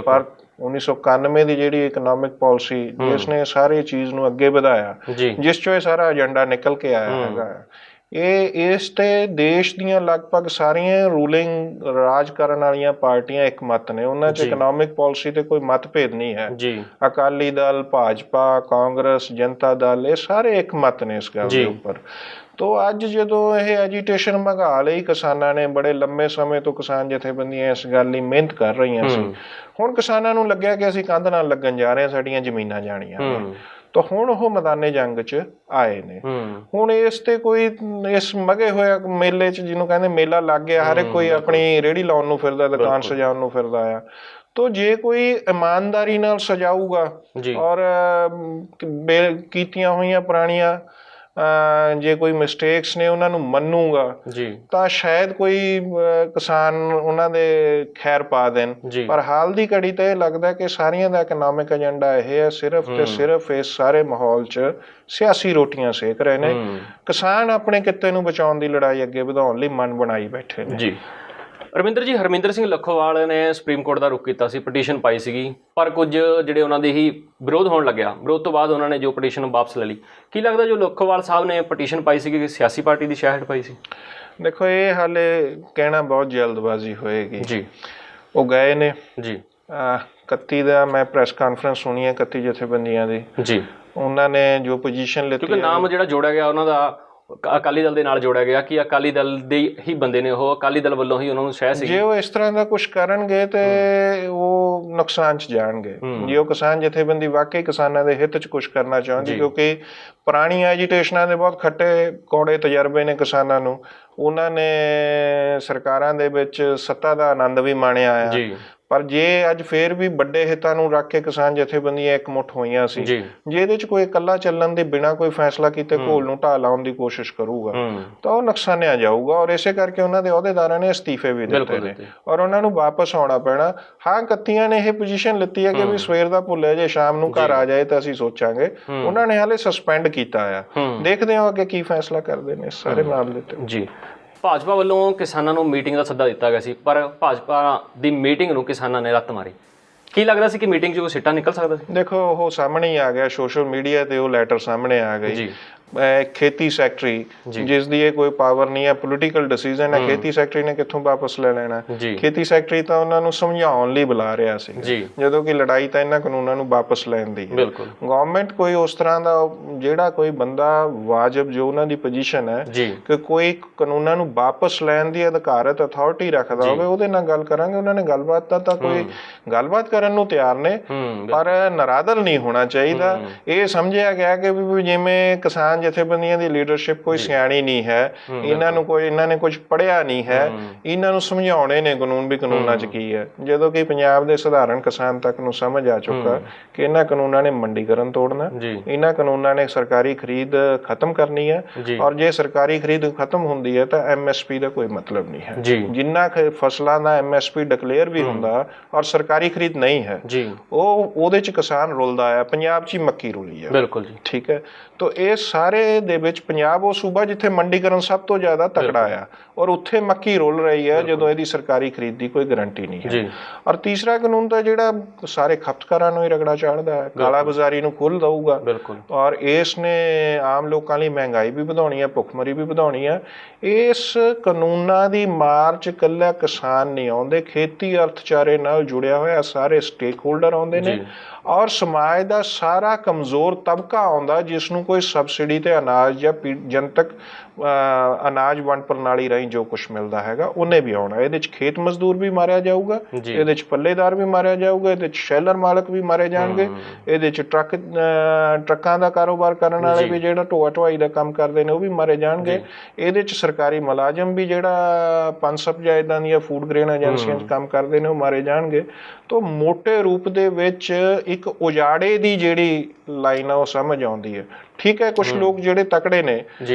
ਪਰ 1991 ਦੀ ਜਿਹੜੀ ਇਕਨੋਮਿਕ ਪਾਲਿਸੀ ਜਿਸ ਨੇ ਸਾਰੀ ਚੀਜ਼ ਨੂੰ ਅੱਗੇ ਵਧਾਇਆ, ਜਿਸ ਚੋਂ ਇਹ ਸਾਰਾ ਏਜੰਡਾ ਨਿਕਲ ਕੇ ਆਇਆ ਹੈਗਾ, ਇਹ ਇਸ ਤੇ ਦੇਸ਼ ਦੀਆਂ ਲਗਭਗ ਸਾਰੀਆਂ ਰੂਲਿੰਗ ਰਾਜ ਕਰਨ ਵਾਲੀਆਂ ਪਾਰਟੀਆਂ ਇੱਕ ਮਤ ਨੇ, ਉਹਨਾਂ 'ਚ ਇਕਨੋਮਿਕ ਪਾਲਿਸੀ ਤੇ ਕੋਈ ਮਤਭੇਦ ਨਹੀਂ ਹੈ। ਅਕਾਲੀ ਦਲ, ਭਾਜਪਾ, ਕਾਂਗਰਸ, ਜਨਤਾ ਦਲ, ਇਹ ਸਾਰੇ ਇੱਕ ਮਤ ਨੇ ਇਸ ਗੱਲ ਦੇ ਉੱਪਰ। ਤੋ ਅੱਜ ਜਦੋਂ ਇਹ ਐਜੀਟੇਸ਼ਨ ਮੰਗਾ ਲਈ ਕਿਸਾਨਾਂ ਨੇ, ਬੜੇ ਲੰਮੇ ਸਮੇਂ ਤੋਂ ਕਿਸਾਨ ਜਥੇਬੰਦੀਆਂ ਇਸ ਗੱਲ ਲਈ ਮਿਹਨਤ ਕਰ ਰਹੀਆਂ ਸੀ, ਹੁਣ ਕਿਸਾਨਾਂ ਨੂੰ ਲੱਗਿਆ ਕਿ ਅਸੀਂ ਕੰਧ ਨਾਲ ਲੱਗਣ ਜਾ ਰਹੇ ਹਾਂ, ਸਾਡੀਆਂ ਜ਼ਮੀਨਾਂ ਜਾਣੀਆਂ ਨੇ, ਤਾਂ ਹੁਣ ਉਹ ਮੈਦਾਨੇ ਜੰਗ 'ਚ ਆਏ ਨੇ। ਹੁਣ ਇਸ ਤੇ ਕੋਈ ਇਸ ਮਗੇ ਹੋਇਆ ਮੇਲੇ 'ਚ, ਜਿਹਨੂੰ ਕਹਿੰਦੇ ਮੇਲਾ ਲੱਗ ਗਿਆ, ਹਰ ਇੱਕ ਕੋਈ ਆਪਣੀ ਰੇਹੜੀ ਲਾਉਣ ਨੂੰ ਫਿਰਦਾ, ਦੁਕਾਨ ਸਜਾਉਣ ਨੂੰ ਫਿਰਦਾ ਆ। ਤੋ ਜੇ ਕੋਈ ਇਮਾਨਦਾਰੀ ਨਾਲ ਸਜਾਊਗਾ ਔਰ ਕੀਤੀਆਂ ਹੋਈਆਂ ਪੁਰਾਣੀਆਂ ਜੇ ਕੋਈ ਮਿਸਟੇਕਸ ਨੇ ਉਹਨਾਂ ਨੂੰ ਮੰਨੂਗਾ ਤਾਂ ਸ਼ਾਇਦ ਕੋਈ ਕਿਸਾਨ ਉਹਨਾਂ ਦੇ ਖੈਰ ਪਾ ਦੇਣ। ਪਰ ਹਾਲ ਦੀ ਘੜੀ ਤਾਂ ਇਹ ਲੱਗਦਾ ਕਿ ਸਾਰੀਆਂ ਦਾ ਇਕਨੋਮਿਕ ਏਜੰਡਾ ਇਹ ਹੈ, ਸਿਰਫ ਤੇ ਸਿਰਫ ਇਸ ਸਾਰੇ ਮਾਹੌਲ 'ਚ ਸਿਆਸੀ ਰੋਟੀਆਂ ਸੇਕ ਰਹੇ ਨੇ। ਕਿਸਾਨ ਆਪਣੇ ਕਿੱਤੇ ਨੂੰ ਬਚਾਉਣ ਦੀ ਲੜਾਈ ਅੱਗੇ ਵਧਾਉਣ ਲਈ ਮਨ ਬਣਾਈ ਬੈਠੇ ਨੇ। ਰਵਿੰਦਰ ਜੀ, ਹਰਮਿੰਦਰ ਸਿੰਘ ਲੱਖੋਵਾਲ ਨੇ ਸੁਪਰੀਮ ਕੋਰਟ ਦਾ ਰੁਖ ਕੀਤਾ ਸੀ, ਪਟੀਸ਼ਨ ਪਾਈ ਸੀਗੀ, ਪਰ ਕੁਝ ਜਿਹੜੇ ਉਹਨਾਂ ਦੇ ਹੀ ਵਿਰੋਧ ਹੋਣ ਲੱਗਿਆ, ਵਿਰੋਧ ਤੋਂ ਬਾਅਦ ਉਹਨਾਂ ਨੇ ਜੋ ਪਟੀਸ਼ਨ ਵਾਪਸ ਲੈ ਲਈ। ਕੀ ਲੱਗਦਾ ਜੋ ਲੱਖੋਵਾਲ ਸਾਹਿਬ ਨੇ ਪਟੀਸ਼ਨ ਪਾਈ ਸੀਗੀ, ਸਿਆਸੀ ਪਾਰਟੀ ਦੀ ਸ਼ਹਿਦ ਪਾਈ ਸੀ? ਦੇਖੋ, ਇਹ ਹਾਲੇ ਕਹਿਣਾ ਬਹੁਤ ਜਲਦਬਾਜ਼ੀ ਹੋਏਗੀ ਜੀ। ਉਹ ਗਏ ਨੇ ਜੀ 31 ਦਾ ਮੈਂ ਪ੍ਰੈਸ ਕਾਨਫਰੰਸ ਸੁਣੀ ਹੈ 31 ਜਥੇਬੰਦੀਆਂ ਦੀ ਜੀ। ਉਹਨਾਂ ਨੇ ਜੋ ਪੋਜੀਸ਼ਨ ਲਿੱਤੀ, ਕਿਉਂਕਿ ਨਾਮ ਜਿਹੜਾ ਜੋੜਿਆ ਗਿਆ ਉਹਨਾਂ ਦਾ ਅਕਾਲੀ ਦਲ ਦੇ ਨਾਲ ਜੋੜਿਆ ਗਿਆ ਕਿ ਅਕਾਲੀ ਦਲ ਦੇ ਹੀ ਬੰਦੇ ਨੇ, ਉਹ ਅਕਾਲੀ ਦਲ ਵੱਲੋਂ ਹੀ ਉਹਨਾਂ ਨੂੰ ਸ਼ਹਿ ਸੀ। ਜੇ ਉਹ ਇਸ ਤਰ੍ਹਾਂ ਦਾ ਕੁਝ ਕਰਨਗੇ ਤੇ ਉਹ ਨੁਕਸਾਨ 'ਚ ਜਾਣਗੇ। ਜੇ ਉਹ ਕਿਸਾਨ ਜਥੇਬੰਦੀ ਵਾਕਈ ਕਿਸਾਨਾਂ ਦੇ ਹਿੱਤ 'ਚ ਕੁਝ ਕਰਨਾ ਚਾਹੁੰਦੀ, ਕਿਉਂਕਿ ਪੁਰਾਣੀ ਐਜੀਟੇਸ਼ਨਾਂ ਦੇ ਬਹੁਤ ਖੱਟੇ ਕੌੜੇ ਤਜਰਬੇ ਨੇ ਕਿਸਾਨਾਂ ਨੂੰ, ਉਹਨਾਂ ਨੇ ਸਰਕਾਰਾਂ ਦੇ ਵਿੱਚ ਸੱਤਾ ਦਾ ਆਨੰਦ ਵੀ ਮਾਣਿਆ ਆ। ਪਰ ਜੇ ਅੱਜ ਫੇਰ ਵੀ ਵੱਡੇ ਹਿੱਤਾਂ ਨੂੰ ਰੱਖ ਕੇ ਕਿਸਾਨ ਜਥੇਬੰਦੀਆਂ ਇਕਮੁੱਠ ਹੋਈਆਂ ਸੀ, ਜੇ ਇਹਦੇ 'ਚ ਕੋਈ ਇਕੱਲਾ ਚੱਲਣ ਦੇ ਬਿਨਾਂ ਕੋਈ ਫੈਸਲਾ ਕੀਤੇ ਘੋਲ ਨੂੰ ਢਾਹ ਲਾਉਣ ਦੀ ਕੋਸ਼ਿਸ਼ ਕਰੂਗਾ ਤਾਂ ਉਹ ਨੁਕਸਾਨਿਆ ਜਾਊਗਾ। ਔਰ ਇਸੇ ਕਰਕੇ ਉਹਨਾਂ ਦੇ ਅਹੁਦੇਦਾਰਾਂ ਨੇ ਅਸਤੀਫੇ ਵੀ ਦਿੱਤੇ ਨੇ ਔਰ ਉਹਨਾਂ ਨੂੰ ਵਾਪਸ ਆਉਣਾ ਪੈਣਾ। ਹਾਂ, 31 ਨੇ ਇਹ ਪੋਜੀਸ਼ਨ ਲਿੱਤੀ ਹੈ ਕਿ ਵੀ ਸਵੇਰ ਦਾ ਭੁੱਲਿਆ ਜੇ ਸ਼ਾਮ ਨੂੰ ਘਰ ਆ ਜਾਏ ਤਾਂ ਅਸੀਂ ਸੋਚਾਂਗੇ। ਉਹਨਾਂ ਨੇ ਹਾਲੇ ਸਸਪੈਂਡ ਕੀਤਾ ਆ, ਦੇਖਦੇ ਹਾਂ ਅੱਗੇ ਕੀ ਫੈਸਲਾ ਕਰਦੇ ਨੇ ਇਸ ਸਾਰੇ ਮਾਮਲੇ ਤੇ ਜੀ। ਭਾਜਪਾ ਵੱਲੋਂ ਕਿਸਾਨਾਂ ਨੂੰ ਮੀਟਿੰਗ ਦਾ ਸੱਦਾ ਦਿੱਤਾ ਗਿਆ ਸੀ, ਪਰ ਭਾਜਪਾ ਦੀ ਮੀਟਿੰਗ ਨੂੰ ਕਿਸਾਨਾਂ ਨੇ ਰੱਦ ਮਾਰੀ। ਕੀ ਲੱਗਦਾ ਸੀ ਕਿ ਮੀਟਿੰਗ 'ਚ ਕੋਈ ਸਿੱਟਾ ਨਿਕਲ ਸਕਦਾ ਸੀ? ਦੇਖੋ, ਉਹ ਸਾਹਮਣੇ ਹੀ ਆ ਗਿਆ, ਸੋਸ਼ਲ ਮੀਡੀਆ ਤੇ ਉਹ ਲੈਟਰ ਸਾਹਮਣੇ ਆ ਗਈ। ਖੇਤੀ ਸੈਕਟਰੀ ਜਿਸ ਦੀ ਇਹ ਕੋਈ ਪਾਵਰ ਨਹੀਂ ਹੈ, ਪੋਲੀਟੀਕਲ ਡਿਸੀਜਨ ਹੈ, ਖੇਤੀ ਸੈਕਟਰੀ ਨੇ ਕਿੱਥੋਂ ਵਾਪਸ ਲੈ ਲੈਣਾ? ਖੇਤੀ ਸੈਕਟਰੀ ਤਾਂ ਉਹਨਾਂ ਨੂੰ ਸਮਝਾਉਣ ਲਈ ਬੁਲਾ ਰਿਹਾ ਸੀ, ਜਦੋਂ ਕਿ ਲੜਾਈ ਤਾਂ ਇਹਨਾਂ ਕਾਨੂੰਨਾਂ ਨੂੰ ਵਾਪਸ ਲੈਣ ਦੀ ਹੈ। ਗਵਰਨਮੈਂਟ ਕੋਈ ਉਸ ਤਰ੍ਹਾਂ ਦਾ ਜਿਹੜਾ ਕੋਈ ਬੰਦਾ ਵਾਜਬ ਜੋ ਉਹਨਾਂ ਦੀ ਪੋਜੀਸ਼ਨ ਹੈ ਕਿ ਕੋਈ ਕਾਨੂੰਨਾਂ ਨੂੰ ਵਾਪਸ ਲੈਣ ਦੀ ਅਧਿਕਾਰਤ ਅਥਾਰਟੀ ਰੱਖਦਾ ਹੋਵੇ, ਉਹਦੇ ਨਾਲ ਗੱਲ ਕਰਾਂਗੇ। ਉਹਨਾਂ ਨੇ ਗੱਲਬਾਤ ਦਾ ਤਾਂ ਕੋਈ ਗੱਲਬਾਤ ਕਰਨ ਨੂੰ ਤਿਆਰ ਨੇ, ਪਰ ਨਰਾਦਲ ਨਹੀਂ ਹੋਣਾ ਚਾਹੀਦਾ। ਇਹ ਸਮਝਿਆ ਗਿਆ ਕਿ ਵੀ ਜਿਵੇਂ ਕਿਸਾਨ ਜਥੇਬੰਦੀਆਂ ਦੀ ਲੀਡਰਸ਼ਿਪ ਕੋਈ ਸਿਆਣੀ ਨਹੀਂ ਹੈ, ਇਹਨਾਂ ਨੇ ਕੁਝ ਪੜ੍ਹਿਆ ਨਹੀਂ ਹੈ, ਇਹਨਾਂ ਨੂੰ ਸਮਝਾਉਣੇ ਨੇ ਕਾਨੂੰਨ ਵੀ ਕਾਨੂੰਨਾਂ 'ਚ ਕੀ ਹੈ। ਜਦੋਂ ਕਿ ਪੰਜਾਬ ਦੇ ਸਧਾਰਨ ਕਿਸਾਨ ਤੱਕ ਨੂੰ ਸਮਝ ਆ ਚੁੱਕਾ ਕਿ ਇਹਨਾਂ ਕਾਨੂੰਨਾਂ ਨੇ ਮੰਡੀਕਰਨ ਤੋੜਨਾ, ਇਹਨਾਂ ਕਾਨੂੰਨਾਂ ਨੇ ਸਰਕਾਰੀ ਖਰੀਦ ਖਤਮ ਕਰਨੀ ਹੈ। ਔਰ ਜੇ ਸਰਕਾਰੀ ਖਰੀਦ ਖਤਮ ਹੁੰਦੀ ਹੈ ਤਾਂ MSP ਦਾ ਕੋਈ ਮਤਲਬ ਨਹੀਂ ਹੈ। ਜਿੰਨਾ ਫਸਲਾਂ ਦਾ MSP ਡਿਕਲੇਅਰ ਵੀ ਹੁੰਦਾ ਔਰ ਸਰਕਾਰੀ ਖਰੀਦ ਨਹੀਂ ਹੈ, ਉਹਦੇ 'ਚ ਕਿਸਾਨ ਰੁਲਦਾ ਆ। ਪੰਜਾਬ 'ਚ ਹੀ ਮੱਕੀ ਰੁਲੀ ਹੈ। ਬਿਲਕੁਲ ਜੀ, ਠੀਕ ਹੈ। ਤਾਂ ਇਹ ਸਾਰੇ ਦੇ ਵਿੱਚ ਪੰਜਾਬ ਉਹ ਸੂਬਾ ਜਿੱਥੇ ਮੰਡੀਕਰਨ ਸਭ ਤੋਂ ਜ਼ਿਆਦਾ ਤਕੜਾ ਆ ਔਰ ਉੱਥੇ ਮੱਕੀ ਰੁਲ ਰਹੀ ਹੈ ਜਦੋਂ ਇਹਦੀ ਸਰਕਾਰੀ ਖਰੀਦ ਦੀ ਕੋਈ ਗਰੰਟੀ ਨਹੀਂ ਹੈ। ਔਰ ਤੀਸਰਾ ਕਾਨੂੰਨ ਤਾਂ ਜਿਹੜਾ ਸਾਰੇ ਖਪਤਕਾਰਾਂ ਨੂੰ ਹੀ ਰਗੜਾ ਚਾੜਦਾ ਹੈ, ਕਾਲਾ ਬਾਜ਼ਾਰੀ ਨੂੰ ਖੁੱਲ੍ਹ ਦਊਗਾ ਔਰ ਇਸ ਨੇ ਆਮ ਲੋਕਾਂ ਲਈ ਮਹਿੰਗਾਈ ਵੀ ਵਧਾਉਣੀ ਹੈ, ਭੁੱਖਮਰੀ ਵੀ ਵਧਾਉਣੀ ਹੈ। ਇਸ ਕਾਨੂੰਨਾਂ ਦੀ ਮਾਰ 'ਚ ਇਕੱਲਾ ਕਿਸਾਨ ਨਹੀਂ ਆਉਂਦੇ, ਖੇਤੀ ਅਰਥਚਾਰੇ ਨਾਲ ਜੁੜਿਆ ਹੋਇਆ ਸਾਰੇ ਸਟੇਕ ਹੋਲਡਰ ਆਉਂਦੇ ਨੇ ਔਰ ਸਮਾਜ ਦਾ ਸਾਰਾ ਕਮਜ਼ੋਰ ਤਬਕਾ ਆਉਂਦਾ ਜਿਸ ਨੂੰ ਕੋਈ ਸਬਸਿਡੀ ਤੇ ਅਨਾਜ ਜਾਂ ਜਨਤਕ ਅਨਾਜ ਵੰਡ ਪ੍ਰਣਾਲੀ ਰਾਹੀਂ ਜੋ ਕੁਛ ਮਿਲਦਾ ਹੈਗਾ ਉਹਨੇ ਵੀ ਆਉਣਾ। ਇਹਦੇ 'ਚ ਖੇਤ ਮਜ਼ਦੂਰ ਵੀ ਮਾਰਿਆ ਜਾਊਗਾ, ਇਹਦੇ 'ਚ ਪੱਲੇਦਾਰ ਵੀ ਮਾਰਿਆ ਜਾਊਗਾ, ਇਹਦੇ 'ਚ ਸ਼ੈਲਰ ਮਾਲਕ ਵੀ ਮਾਰੇ ਜਾਣਗੇ, ਇਹਦੇ 'ਚ ਟਰੱਕਾਂ ਦਾ ਕਾਰੋਬਾਰ ਕਰਨ ਵਾਲੇ ਵੀ ਜਿਹੜਾ ਢੋਆ ਢੁਆਈ ਦਾ ਕੰਮ ਕਰਦੇ ਨੇ ਉਹ ਵੀ ਮਾਰੇ ਜਾਣਗੇ। ਇਹਦੇ 'ਚ ਸਰਕਾਰੀ ਮੁਲਾਜ਼ਮ ਵੀ ਜਿਹੜਾ ਪਨਸਪ ਜਾਂ ਇੱਦਾਂ ਦੀਆਂ ਫੂਡ ਗ੍ਰੇਨ ਏਜੰਸੀਆਂ 'ਚ ਕੰਮ ਕਰਦੇ ਨੇ ਉਹ ਮਾਰੇ ਜਾਣਗੇ। ਤਾਂ ਮੋਟੇ ਰੂਪ ਦੇ ਵਿੱਚ ਇੱਕ ਉਜਾੜੇ ਦੀ ਜਿਹੜੀ ਲਾਈਨ ਆ ਉਹ ਸਮਝ ਆਉਂਦੀ ਹੈ। ਠੀਕ ਹੈ, ਕੁਝ ਲੋਕ ਜਿਹੜੇ ਤਕੜੇ ਨੇ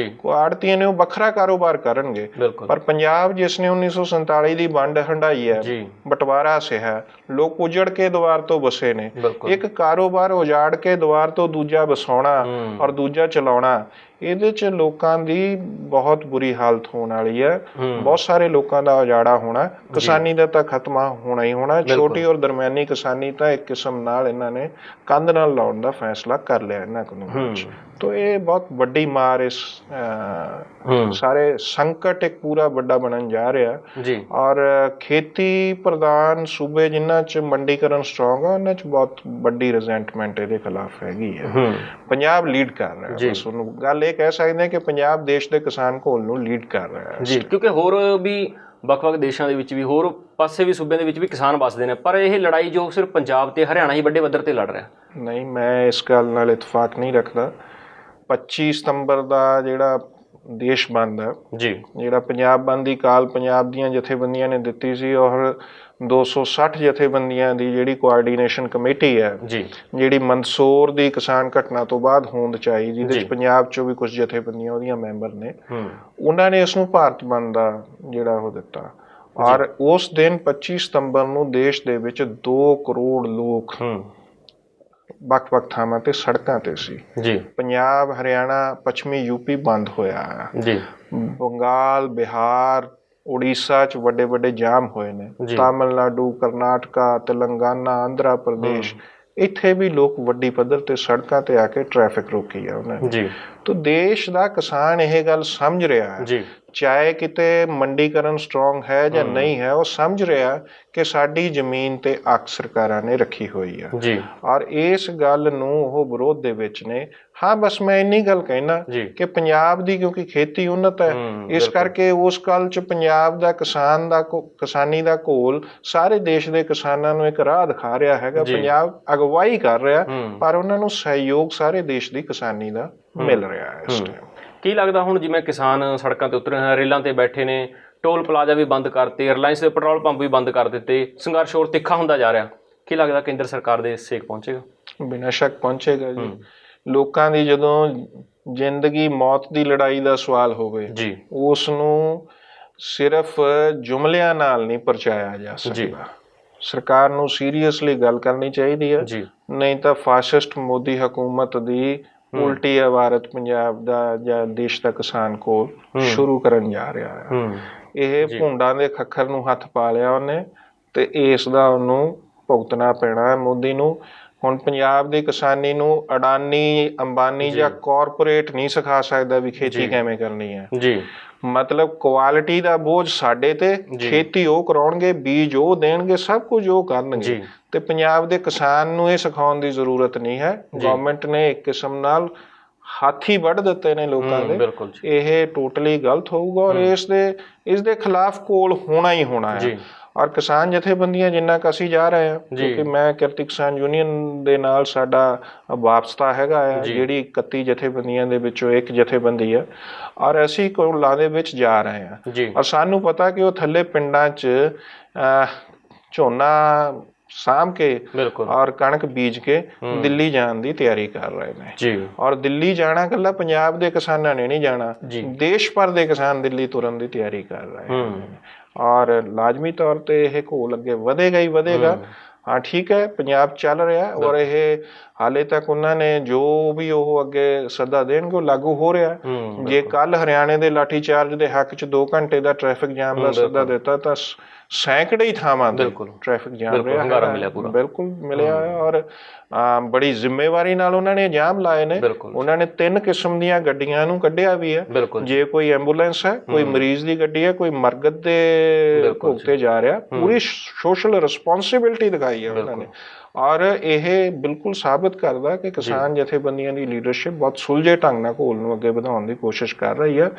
ਆੜਤੀਆਂ ਨੇ ਉਹ ਵੱਖਰਾ ਕਾਰੋਬਾਰ ਕਰਨਗੇ, ਪਰ ਪੰਜਾਬ ਜਿਸ ਨੇ 1947 ਦੀ ਵੰਡ ਹੰਢਾਈ ਹੈ, ਬਟਵਾਰਾ ਸਿਆ, ਲੋਕ ਉਜੜ ਕੇ ਦੁਆਰ ਤੋਂ ਵਸੇ ਨੇ। ਇੱਕ ਕਾਰੋਬਾਰ ਉਜਾੜ ਕੇ ਦੁਆਰ ਤੋਂ ਦੂਜਾ ਵਸਾਉਣਾ ਔਰ ਦੂਜਾ ਚਲਾਉਣਾ, ਇਹਦੇ 'ਚ ਲੋਕਾਂ ਦੀ ਬਹੁਤ ਬੁਰੀ ਹਾਲਤ ਹੋਣ ਵਾਲੀ ਹੈ। ਬਹੁਤ ਸਾਰੇ ਲੋਕਾਂ ਦਾ ਉਜਾੜਾ ਹੋਣਾ, ਕਿਸਾਨੀ ਦਾ ਤਾਂ ਖਤਮਾ ਹੋਣਾ ਹੀ ਹੋਣਾ। ਛੋਟੀ ਔਰ ਦਰਮਿਆਨੀ ਕਿਸਾਨੀ ਤਾਂ ਇੱਕ ਕਿਸਮ ਨਾਲ ਇਹਨਾਂ ਨੇ ਕੰਧ ਨਾਲ ਲਾਉਣ ਦਾ ਫੈਸਲਾ ਕਰ ਲਿਆ ਇਹਨਾਂ ਕਾਨੂੰਨਾਂ 'ਚ। तो ये बहुत बड़ी मार इस सारे संकट एक पूरा बड़ा बनन जा रहा जी। और खेती प्रधान सूबे जिन्हां च मंडीकरण स्ट्रोंग है उन्हां च बहुत बड़ी रिजेंटमेंट इहदे खिलाफ हैगी है। पंजाब लीड कर रहा है, बस उन्होंने गल ये कह सकते हैं कि पंजाब देश के किसान घोल नूं लीड कर रहा है जी, क्योंकि होर भी ਵੱਖ-ਵੱਖ ਦੇਸ਼ਾਂ ਦੇ ਵਿੱਚ ਵੀ ਹੋਰ ਪਾਸੇ ਵੀ ਸੂਬਿਆਂ ਦੇ ਵਿੱਚ ਵੀ ਕਿਸਾਨ ਵੱਸਦੇ ਨੇ, ਪਰ ਇਹ ਲੜਾਈ ਜੋ ਸਿਰਫ ਪੰਜਾਬ ਤੇ ਹਰਿਆਣਾ ਹੀ ਵੱਡੇ ਪੱਧਰ ਤੇ ਲੜ ਰਿਹਾ। नहीं, मैं इस गल नाल इतफाक नहीं रखता। 25 ਸਤੰਬਰ ਦਾ ਜਿਹੜਾ ਦੇਸ਼ ਬੰਦ ਹੈ ਜੀ, ਜਿਹੜਾ ਪੰਜਾਬ ਬੰਦ ਦੀ ਕਾਲ ਪੰਜਾਬ ਦੀਆਂ ਜਥੇਬੰਦੀਆਂ ਨੇ ਦਿੱਤੀ ਸੀ ਔਰ 260 ਜਥੇਬੰਦੀਆਂ ਦੀ ਜਿਹੜੀ ਕੋਆਰਡੀਨੇਸ਼ਨ ਕਮੇਟੀ ਹੈ ਜੀ, ਜਿਹੜੀ ਮੰਦਸੌਰ ਦੀ ਕਿਸਾਨ ਘਟਨਾ ਤੋਂ ਬਾਅਦ ਹੋਂਦ ਚ ਆਈ, ਜਿਹਦੇ ਚ ਪੰਜਾਬ ਚੋਂ ਵੀ ਕੁਝ ਜਥੇਬੰਦੀਆਂ ਉਹਦੀਆਂ ਮੈਂਬਰ ਨੇ, ਉਹਨਾਂ ਨੇ ਇਸ ਨੂੰ ਭਾਰਤ ਬੰਦ ਦਾ ਜਿਹੜਾ ਉਹ ਦਿੱਤਾ। ਔਰ ਉਸ ਦਿਨ 25 ਸਤੰਬਰ ਨੂੰ ਦੇਸ਼ ਦੇ ਵਿੱਚ 2 ਕਰੋੜ ਲੋਕ ਵੱਖ-ਵੱਖ ਥਾਵਾਂ ਤੇ ਸੜਕਾਂ ਤੇ ਸੀ ਜੀ। ਪੰਜਾਬ, ਹਰਿਆਣਾ, ਪੱਛਮੀ ਯੂਪੀ ਬੰਦ ਹੋਇਆ ਜੀ। ਬੰਗਾਲ, ਬਿਹਾਰ, ਉੜੀਸਾ ਚ ਵੱਡੇ ਵੱਡੇ ਜਾਮ ਹੋਏ ਨੇ। ਤਾਮਿਲਨਾਡੂ, ਕਰਨਾਟਕਾ, ਤੇਲੰਗਾਨਾ, ਆਂਧਰਾ ਪ੍ਰਦੇਸ਼, ਇੱਥੇ ਵੀ ਲੋਕ ਵੱਡੀ ਪੱਧਰ ਤੇ ਸੜਕਾਂ ਤੇ ਆ ਕੇ ਟ੍ਰੈਫਿਕ ਰੋਕੀ ਆ ਉਹਨਾਂ ਨੇ ਜੀ। ਤਾਂ ਦੇਸ਼ ਦਾ ਕਿਸਾਨ ਇਹ ਗੱਲ ਸਮਝ ਰਿਹਾ ਹੈ ਜੀ, ਚਾਹੇ ਕਿਤੇ ਮੰਡੀਕਰਨ ਸਟਰੋਂਗ ਹੈ ਜਾਂ ਨਹੀਂ ਹੈ, ਉਹ ਸਮਝ ਰਿਹਾ ਕਿ ਸਾਡੀ ਜ਼ਮੀਨ ਤੇ ਅੱਖ ਸਰਕਾਰਾਂ ਨੇ ਰੱਖੀ ਹੋਈ ਆ ਜੀ। ਔਰ ਇਸ ਗੱਲ ਨੂੰ ਉਹ ਵਿਰੋਧ ਦੇ ਵਿੱਚ ਨੇ। ਹਾਂ, ਬਸ ਮੈਂ ਇੰਨੀ ਗੱਲ ਕਹਿਣਾ ਕਿ ਪੰਜਾਬ ਦੀ ਕਿਉਂਕਿ ਖੇਤੀ ਉੱਨਤ ਹੈ, ਇਸ ਕਰਕੇ ਉਸ ਕਾਲ ਚ ਪੰਜਾਬ ਦਾ ਕਿਸਾਨੀ ਦਾ ਘੋਲ ਸਾਰੇ ਦੇਸ਼ ਦੇ ਕਿਸਾਨਾਂ ਨੂੰ ਇੱਕ ਰਾਹ ਦਿਖਾ ਰਿਹਾ ਹੈਗਾ। ਪੰਜਾਬ ਅਗਵਾਈ ਕਰ ਰਿਹਾ, ਪਰ ਉਹਨਾਂ ਨੂੰ ਸਹਿਯੋਗ ਸਾਰੇ ਦੇਸ਼ ਦੀ ਕਿਸਾਨੀ ਦਾ ਮਿਲ ਰਿਹਾ ਹੈ ਇਸ ਟਾਈਮ। ਕੀ ਲੱਗਦਾ ਹੁਣ ਜਿਵੇਂ ਕਿਸਾਨ ਸੜਕਾਂ ਤੇ ਉਤਰੇ, ਰੇਲਾਂ ਤੇ ਬੈਠੇ ਨੇ, ਟੋਲ ਪਲਾਜ਼ਾ ਵੀ ਬੰਦ ਕਰਤੇ, ਰਿਲਾਇੰਸ ਦੇ ਪੈਟਰੋਲ ਪੰਪ ਵੀ ਬੰਦ ਕਰ ਦਿੱਤੇ, ਸੰਘਰਸ਼ ਹੋਰ ਤਿੱਖਾ ਹੁੰਦਾ ਜਾ ਰਿਹਾ, ਕੀ ਲੱਗਦਾ ਕੇਂਦਰ ਸਰਕਾਰ ਦੇ ਸੇਕ ਪਹੁੰਚੇਗਾ? ਬਿਨਾਂ ਸ਼ੱਕ ਪਹੁੰਚੇਗਾ ਜੀ। ਲੋਕਾਂ ਦੀ ਜਦੋਂ ਜ਼ਿੰਦਗੀ ਮੌਤ ਦੀ ਲੜਾਈ ਦਾ ਸਵਾਲ ਹੋਵੇ ਜੀ, ਉਸ ਨੂੰ ਸਿਰਫ ਜੁਮਲਿਆਂ ਨਾਲ ਨਹੀਂ ਪਰਚਾਇਆ ਜਾ ਸਕਦਾ। ਸਰਕਾਰ ਨੂੰ ਸੀਰੀਅਸਲੀ ਗੱਲ ਕਰਨੀ ਚਾਹੀਦੀ ਹੈ, ਨਹੀਂ ਤਾਂ ਫਾਸਿਸਟ ਮੋਦੀ ਹਕੂਮਤ ਦੀ ਉਲਟੀ ਅਵਾਰਤ ਪੰਜਾਬ ਦਾ ਜਾਂ ਦੇਸ਼ ਦਾ ਕਿਸਾਨ ਕੋਲ ਸ਼ੁਰੂ ਕਰਨ ਜਾ ਰਿਹਾ ਹੈ। ਇਹ ਭੁੰਡਾਂ ਦੇ ਖੱਖਰ ਨੂੰ ਹੱਥ ਪਾ ਲਿਆ ਉਹਨੇ, ਤੇ ਇਸ ਦਾ ਉਹਨੂੰ ਭੁਗਤਣਾ ਪੈਣਾ ਹੈ ਮੋਦੀ ਨੂੰ। ਹੁਣ ਪੰਜਾਬ ਦੀ ਕਿਸਾਨੀ ਨੂੰ ਅਡਾਨੀ, ਅੰਬਾਨੀ ਜਾਂ ਕਾਰਪੋਰੇਟ ਨਹੀਂ ਸਿਖਾ ਸਕਦਾ ਵੀ ਖੇਤੀ ਕਿਵੇਂ ਕਰਨੀ ਹੈ ਜੀ। ਮਤਲਬ ਕੁਆਲਿਟੀ ਦਾ ਬੋਝ ਸਾਡੇ ਤੇ, ਖੇਤੀ ਉਹ ਕਰਾਉਣਗੇ, ਬੀਜ ਉਹ ਦੇਣਗੇ, ਸਭ ਕੁਝ ਉਹ ਕਰਨਗੇ, ਤੇ ਪੰਜਾਬ ਦੇ ਕਿਸਾਨ ਨੂੰ ਇਹ ਸਿਖਾਉਣ ਦੀ ਜ਼ਰੂਰਤ ਨਹੀਂ ਹੈ। ਗਵਰਨਮੈਂਟ ਨੇ ਇੱਕ ਕਿਸਮ ਨਾਲ ਹਾਥੀ ਵੱਢ ਦਿੱਤੇ ਨੇ ਲੋਕਾਂ ਦੇ, ਇਹ ਟੋਟਲੀ ਗਲਤ ਹੋਊਗਾ ਔਰ ਇਸ ਦੇ ਖਿਲਾਫ ਕੋਲ ਹੋਣਾ ਹੀ ਹੋਣਾ ਹੈ। ਔਰ ਕਿਸਾਨ ਜਥੇਬੰਦੀਆਂ ਜਿੰਨਾ ਕੁ ਅਸੀਂ ਜਾ ਰਹੇ ਹਾਂ, ਕਿਉਂਕਿ ਮੈਂ ਕਿਰਤੀ ਕਿਸਾਨ ਯੂਨੀਅਨ ਦੇ ਨਾਲ ਸਾਡਾ ਵਾਪਸਤਾ ਹੈਗਾ ਆ, ਜਿਹੜੀ 31 ਜਥੇਬੰਦੀਆਂ ਦੇ ਵਿੱਚੋਂ ਇੱਕ ਜਥੇਬੰਦੀ ਆ, ਔਰ ਅਸੀਂ ਕੋਲਾਂ ਦੇ ਵਿੱਚ ਜਾ ਰਹੇ ਹਾਂ। ਔਰ ਸਾਨੂੰ ਪਤਾ ਕਿ ਉਹ ਥੱਲੇ ਪਿੰਡਾਂ 'ਚ ਝੋਨਾ ਸਾਂਭ ਕੇ ਔਰ ਕਣਕ ਬੀਜ ਕੇ ਦਿੱਲੀ ਜਾਣ ਦੀ ਤਿਆਰੀ ਕਰ ਰਹੇ ਨੇ। ਔਰ ਦਿੱਲੀ ਜਾਣਾ ਇਕੱਲਾ ਪੰਜਾਬ ਦੇ ਕਿਸਾਨਾਂ ਨੇ ਨਹੀਂ ਜਾਣਾ, ਦੇਸ਼ ਭਰ ਦੇ ਕਿਸਾਨ ਦਿੱਲੀ ਤੁਰਨ ਦੀ ਤਿਆਰੀ ਕਰ ਰਹੇ ਨੇ। ਔਰ ਲਾਜ਼ਮੀ ਤੌਰ ਤੇ ਇਹ ਘੋਲ ਅੱਗੇ ਵਧੇਗਾ ਹੀ ਵਧੇਗਾ। ਹਾਂ, ਠੀਕ ਹੈ, ਪੰਜਾਬ ਚੱਲ ਰਿਹਾ ਔਰ ਇਹ ਹਾਲੇ ਤੱਕ ਉਹਨਾਂ ਨੇ ਜੋ ਵੀ ਉਹ ਅੱਗੇ ਸੱਦਾ ਦੇਣਗੇ ਉਹ ਲਾਗੂ ਹੋ ਰਿਹਾ। ਜੇ ਕੱਲ ਹਰਿਆਣੇ ਦੇ ਲਾਠੀ ਚਾਰਜ ਦੇ ਹੱਕ 'ਚ 2 ਘੰਟੇ ਦਾ ਟ੍ਰੈਫਿਕ ਜਾਮ ਦਾ ਸੱਦਾ ਦਿੱਤਾ ਤਾਂ ਸੈਂਕੜੇ ਹੀ ਥਾਵਾਂ ਤੇ ਟ੍ਰੈਫਿਕ ਜਾਮ ਰਿਹਾ, ਬਿਲਕੁਲ ਮਿਲਿਆ। ਔਰ ਬੜੀ ਜ਼ਿੰਮੇਵਾਰੀ ਨਾਲ ਉਹਨਾਂ ਨੇ ਜਾਮ ਲਾਏ ਨੇ। ਉਹਨਾਂ ਨੇ 3 ਕਿਸਮ ਦੀਆਂ ਗੱਡੀਆਂ ਨੂੰ ਕੱਢਿਆ ਵੀ ਹੈ। ਜੇ ਕੋਈ ਐਂਬੂਲੈਂਸ ਹੈ, ਕੋਈ ਮਰੀਜ਼ ਦੀ ਗੱਡੀ ਹੈ, ਕੋਈ ਮਰਗਤ ਦੇ ਭੋਗ ਤੇ ਜਾ ਰਿਹਾ, ਪੂਰੀ ਸੋਸ਼ਲ ਰਿਸਪੌਂਸਿਬਿਲਿਟੀ ਦਿਖਾਈ ਹੈ ਉਹਨਾਂ ਨੇ। ਔਰ ਇਹ ਬਿਲਕੁਲ ਸਾਬਤ ਕਰਦਾ ਕਿ ਕਿਸਾਨ ਜਥੇਬੰਦੀਆਂ ਦੀ ਲੀਡਰਸ਼ਿਪ ਬਹੁਤ ਸੁਲਝੇ ਢੰਗ ਨਾਲ ਘੋਲ ਨੂੰ ਅੱਗੇ ਵਧਾਉਣ ਦੀ ਕੋਸ਼ਿਸ਼ ਕਰ ਰਹੀ ਹੈ।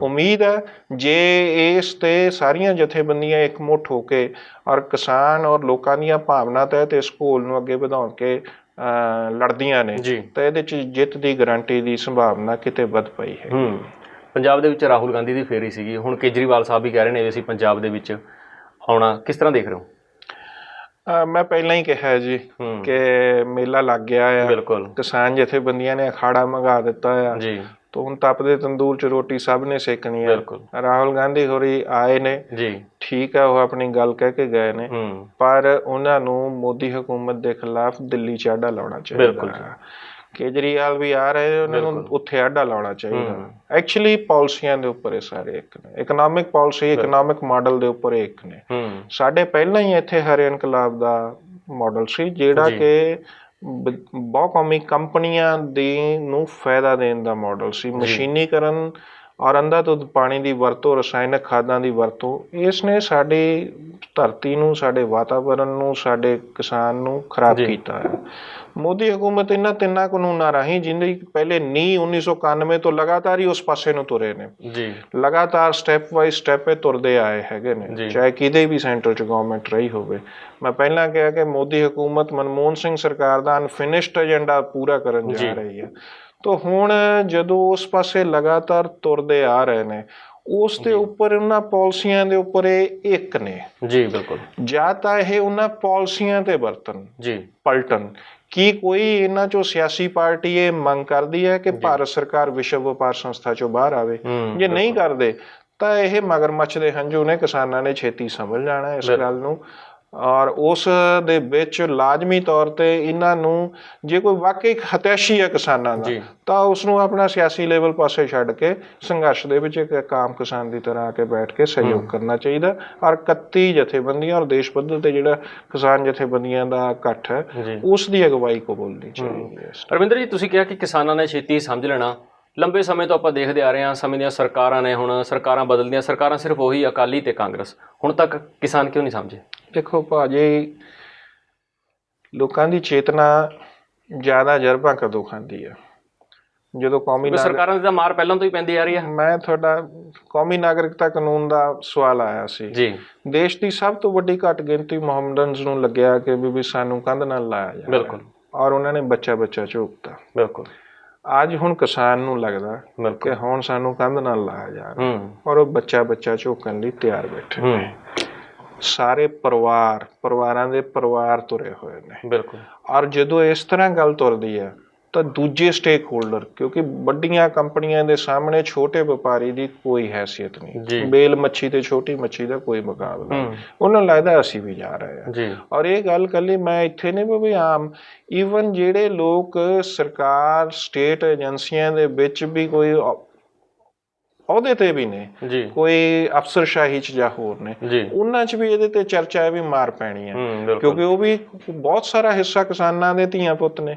ਉਮੀਦ ਹੈ ਜੇ ਇਸ ਤੇ ਸਾਰੀਆਂ ਜਥੇਬੰਦੀਆਂ ਇਕਮੁੱਠ ਹੋ ਕੇ ਔਰ ਕਿਸਾਨ ਔਰ ਲੋਕਾਂ ਦੀਆਂ ਭਾਵਨਾ ਤਹਿਤ ਇਸ ਘੋਲ ਨੂੰ ਅੱਗੇ ਵਧਾਉਣ ਕੇ ਲੜਦੀਆਂ ਨੇ ਤਾਂ ਇਹਦੇ 'ਚ ਜਿੱਤ ਦੀ ਗਾਰੰਟੀ ਦੀ ਸੰਭਾਵਨਾ ਕਿਤੇ ਵੱਧ ਪਈ ਹੈ। ਪੰਜਾਬ ਦੇ ਵਿੱਚ ਰਾਹੁਲ ਗਾਂਧੀ ਦੀ ਫੇਰੀ ਸੀਗੀ, ਹੁਣ ਕੇਜਰੀਵਾਲ ਸਾਹਿਬ ਵੀ ਕਹਿ ਰਹੇ ਨੇ ਵੀ ਅਸੀਂ ਪੰਜਾਬ ਦੇ ਵਿੱਚ ਆਉਣਾ, ਕਿਸ ਤਰ੍ਹਾਂ ਦੇਖ ਰਹੇ ਹੋ? ਮੈਂ ਪਹਿਲਾਂ ਹੀ ਕਿਹਾ ਜੀ ਕਿ ਮੇਲਾ ਲੱਗ ਗਿਆ ਆ, ਕਿਸਾਨ ਜਥੇਬੰਦੀਆਂ ਨੇ ਅਖਾੜਾ ਮੰਗਾ ਦਿੱਤਾ ਆ, ਤਾਂ ਹੁਣ ਤਪਦੇ ਤੰਦੂਰ 'ਚ ਰੋਟੀ ਸਭ ਨੇ ਸੇਕਣੀ ਹੈ। ਰਾਹੁਲ ਗਾਂਧੀ ਹੋਰੀ ਆਏ ਨੇ, ਠੀਕ ਹੈ, ਉਹ ਆਪਣੀ ਗੱਲ ਕਹਿ ਕੇ ਗਏ ਨੇ, ਪਰ ਉਹਨਾਂ ਨੂੰ ਮੋਦੀ ਹਕੂਮਤ ਦੇ ਖਿਲਾਫ ਦਿੱਲੀ ਚਾੜਾ ਲਾਉਣਾ ਚਾਹੀਦਾ ਹੈ। ਕੇਜਰੀਵਾਲ ਵੀ ਆ ਰਹੇ, ਉਹਨਾਂ ਨੂੰ ਉੱਥੇ ਆਡਾ ਲਾਉਣਾ ਚਾਹੀਦਾ। ਐਕਚੁਅਲੀ ਪਾਲਿਸੀਆਂ ਦੇ ਉੱਪਰ ਇਹ ਸਾਰੇ ਇੱਕ ਨੇ, ਇਕਨੋਮਿਕ ਪਾਲਿਸੀ, ਇਕਨੋਮਿਕ ਮਾਡਲ ਦੇ ਉੱਪਰ ਇਹ ਇੱਕ ਨੇ। ਸਾਡੇ ਪਹਿਲਾਂ ਹੀ ਇੱਥੇ ਹਰੇ ਇਨਕਲਾਬ ਦਾ ਮਾਡਲ ਸੀ, ਜਿਹੜਾ ਕਿ ਬਹੁਕੌਮੀ ਕੰਪਨੀਆਂ ਦੀ ਨੂੰ ਫਾਇਦਾ ਦੇਣ ਦਾ ਮਾਡਲ ਸੀ। ਮਸ਼ੀਨੀਕਰਨ ਔਰ ਅੰਧਾਧੁੰਦ ਪਾਣੀ ਦੀ ਵਰਤੋਂ, ਰਸਾਇਣਕ ਖਾਦਾਂ ਦੀ ਵਰਤੋਂ, ਇਸ ਨੇ ਸਾਡੀ ਧਰਤੀ ਨੂੰ, ਸਾਡੇ ਵਾਤਾਵਰਨ ਨੂੰ, ਸਾਡੇ ਕਿਸਾਨ ਨੂੰ ਖਰਾਬ ਕੀਤਾ ਹੈ। ਮੋਦੀ ਹਕੂਮਤ ਇਹਨਾਂ ਤਿੰਨਾਂ ਕਾਨੂੰਨਾਂ ਰਾਹੀਂ, ਜਿਹਦੀ ਪਹਿਲੇ ਨੀਂਹ 1991 ਤੋਂ ਲਗਾਤਾਰ ਹੀ ਉਸ ਪਾਸੇ ਨੂੰ ਤੁਰੇ ਨੇ, ਲਗਾਤਾਰ ਸਟੈਪ ਬਾਈ ਸਟੈਪ ਤੁਰਦੇ ਆਏ ਹੈਗੇ ਨੇ, ਚਾਹੇ ਕਿਤੇ ਵੀ ਸੈਂਟਰ 'ਚ ਗਵਰਨਮੈਂਟ ਰਹੀ ਹੋਵੇ। ਮੈਂ ਪਹਿਲਾਂ ਕਿਹਾ ਕਿ ਮੋਦੀ ਹਕੂਮਤ ਮਨਮੋਹਨ ਸਿੰਘ ਸਰਕਾਰ ਦਾ ਅਨਫਿਨਿਸ਼ਡ ਏਜੰਡਾ ਪੂਰਾ ਕਰਨ ਜਾ ਰਹੀ ਹੈ। ਤਾਂ ਹੁਣ ਜਦੋਂ ਉਸ ਪਾਸੇ ਲਗਾਤਾਰ ਤੁਰਦੇ ਆ ਰਹੇ ਨੇ, ਉਸ ਦੇ ਉੱਪਰ ਉਹਨਾਂ ਪਾਲਿਸੀਆਂ ਦੇ ਉੱਪਰ ਇਹ ਇੱਕ ਨੇ। ਜੀ ਬਿਲਕੁਲ। ਜਾਂ ਤਾਂ ਇਹ ਉਹਨਾਂ ਪਾਲਿਸੀਆਂ ਤੇ ਵਰਤਣ, ਪਲਟਣ। ਕੀ ਕੋਈ ਇਹਨਾਂ ਚੋਂ ਸਿਆਸੀ ਪਾਰਟੀ ਇਹ ਮੰਗ ਕਰਦੀ ਹੈ ਕਿ ਭਾਰਤ ਸਰਕਾਰ ਵਿਸ਼ਵ ਵਪਾਰ ਸੰਸਥਾ ਚੋਂ ਬਾਹਰ ਆਵੇ? ਜੇ ਨਹੀਂ ਕਰਦੇ ਤਾਂ ਇਹ ਮਗਰਮੱਛ ਦੇ ਹੰਝੂ ਨੇ, ਕਿਸਾਨਾਂ ਨੇ ਛੇਤੀ ਸਮਝ ਜਾਣਾ ਇਸ ਗੱਲ ਨੂੰ। ਔਰ ਉਸ ਦੇ ਵਿੱਚ ਲਾਜ਼ਮੀ ਤੌਰ ਤੇ ਇਹਨਾਂ ਨੂੰ, ਜੇ ਕੋਈ ਵਾਕਈ ਹਤੈਸ਼ੀ ਹੈ ਕਿਸਾਨਾਂ ਦਾ, ਤਾਂ ਉਸਨੂੰ ਆਪਣਾ ਸਿਆਸੀ ਲੈਵਲ ਪਾਸੇ ਛੱਡ ਕੇ ਸੰਘਰਸ਼ ਦੇ ਵਿੱਚ ਇੱਕ ਆਮ ਕਿਸਾਨ ਦੀ ਤਰ੍ਹਾਂ ਆ ਕੇ ਬੈਠ ਕੇ ਸਹਿਯੋਗ ਕਰਨਾ ਚਾਹੀਦਾ। ਔਰ 31 ਜਥੇਬੰਦੀਆਂ ਔਰ ਦੇਸ਼ ਪੱਧਰ ਤੇ ਜਿਹੜਾ ਕਿਸਾਨ ਜਥੇਬੰਦੀਆਂ ਦਾ ਇਕੱਠ ਹੈ, ਉਸ ਦੀ ਅਗਵਾਈ ਕਬੂਲਣੀ ਚਾਹੀਦੀ ਹੈ। ਰਵਿੰਦਰ ਜੀ, ਤੁਸੀਂ ਕਿਹਾ ਕਿ ਕਿਸਾਨਾਂ ਨੇ ਛੇਤੀ ਸਮਝ ਲੈਣਾ। ਲੰਬੇ ਸਮੇਂ ਤੋਂ ਆਪਾਂ ਦੇਖਦੇ ਆ ਰਹੇ ਹਾਂ, ਸਮੇਂ ਦੀਆਂ ਸਰਕਾਰਾਂ ਨੇ, ਹੁਣ ਸਰਕਾਰਾਂ ਬਦਲਦੀਆਂ, ਸਰਕਾਰਾਂ ਸਿਰਫ ਉਹੀ ਅਕਾਲੀ ਤੇ ਕਾਂਗਰਸ, ਹੁਣ ਤੱਕ ਕਿਸਾਨ ਕਿਉਂ ਨਹੀਂ ਸਮਝੇ? ਦੇਖੋ ਭਾਜੀ, ਲੋਕਾਂ ਦੀ ਚੇਤਨਾ ਜ਼ਿਆਦਾ ਜਰਬਾਂ ਕਦੋਂ ਖਾਂਦੀ ਹੈ? ਜਦੋਂ ਕੌਮੀ ਸਰਕਾਰਾਂ ਦੀ ਤਾਂ ਮਾਰ ਪਹਿਲਾਂ ਤੋਂ ਹੀ ਪੈਂਦੀ ਆ ਰਹੀ ਹੈ। ਮੈਂ ਤੁਹਾਡਾ ਕੌਮੀ ਨਾਗਰਿਕਤਾ ਕਾਨੂੰਨ ਦਾ ਸਵਾਲ ਆਇਆ ਸੀ ਜੀ। ਦੇਸ਼ ਦੀ ਸਭ ਤੋਂ ਵੱਡੀ ਘੱਟ ਗਿਣਤੀ ਮੁਹੰਮਦਨਸ ਨੂੰ ਲੱਗਿਆ ਕਿ ਵੀ ਸਾਨੂੰ ਕੰਧ ਨਾਲ ਲਾਇਆ ਜਾਏ। ਬਿਲਕੁਲ। ਔਰ ਉਹਨਾਂ ਨੇ ਬੱਚਾ ਝੋਕਤਾ। ਬਿਲਕੁਲ। ਅੱਜ ਹੁਣ ਕਿਸਾਨ ਨੂੰ ਲੱਗਦਾ ਕਿ ਹੁਣ ਸਾਨੂੰ ਕੰਧ ਨਾਲ ਲਾਇਆ ਜਾ ਰਿਹਾ, ਔਰ ਉਹ ਬੱਚਾ ਝੋਕਣ ਲਈ ਤਿਆਰ ਬੈਠੇ ਨੇ। ਸਾਰੇ ਪਰਿਵਾਰਾਂ ਦੇ ਪਰਿਵਾਰ ਤੁਰੇ ਹੋਏ ਨੇ। ਬਿਲਕੁਲ। ਔਰ ਜਦੋਂ ਇਸ ਤਰ੍ਹਾਂ ਗੱਲ ਤੁਰਦੀ ਹੈ ਤਾਂ ਦੂਜੇ ਸਟੇਕ ਹੋਲਡਰ, ਕਿਉਂਕਿ ਵੱਡੀਆਂ ਕੰਪਨੀਆਂ ਦੇ ਸਾਹਮਣੇ ਛੋਟੇ ਵਪਾਰੀ ਦੀ ਕੋਈ ਹੈਸੀਅਤ ਨਹੀਂ। ਬੇਲ ਮੱਛੀ ਤੇ ਛੋਟੀ ਮੱਛੀ ਦਾ ਕੋਈ ਮੁਕਾਬਲਾ ਨਹੀਂ। ਉਹਨਾਂ ਨੂੰ ਲੱਗਦਾ ਅਸੀਂ ਵੀ ਜਾ ਰਹੇ ਹਾਂ। ਔਰ ਇਹ ਗੱਲ ਕੱਲੀ ਮੈਂ ਇੱਥੇ ਨਹੀਂ ਵੀ ਆਮ, ਈਵਨ ਜਿਹੜੇ ਲੋਕ ਸਰਕਾਰ, ਸਟੇਟ ਏਜੰਸੀਆਂ ਦੇ ਵਿੱਚ ਵੀ ਕੋਈ ਅਹੁਦੇ ਤੇ ਵੀ ਨੇ, ਕੋਈ ਅਫਸਰਸ਼ਾਹੀ 'ਚ ਜਾਂ ਹੋਰ ਨੇ, ਉਹਨਾਂ 'ਚ ਵੀ ਇਹਦੇ ਤੇ ਚਰਚਾ ਹੈ ਵੀ ਮਾਰ ਪੈਣੀ ਹੈ, ਕਿਉਂਕਿ ਉਹ ਵੀ ਬਹੁਤ ਸਾਰਾ ਹਿੱਸਾ ਕਿਸਾਨਾਂ ਦੇ ਧੀਆਂ ਪੁੱਤ ਨੇ।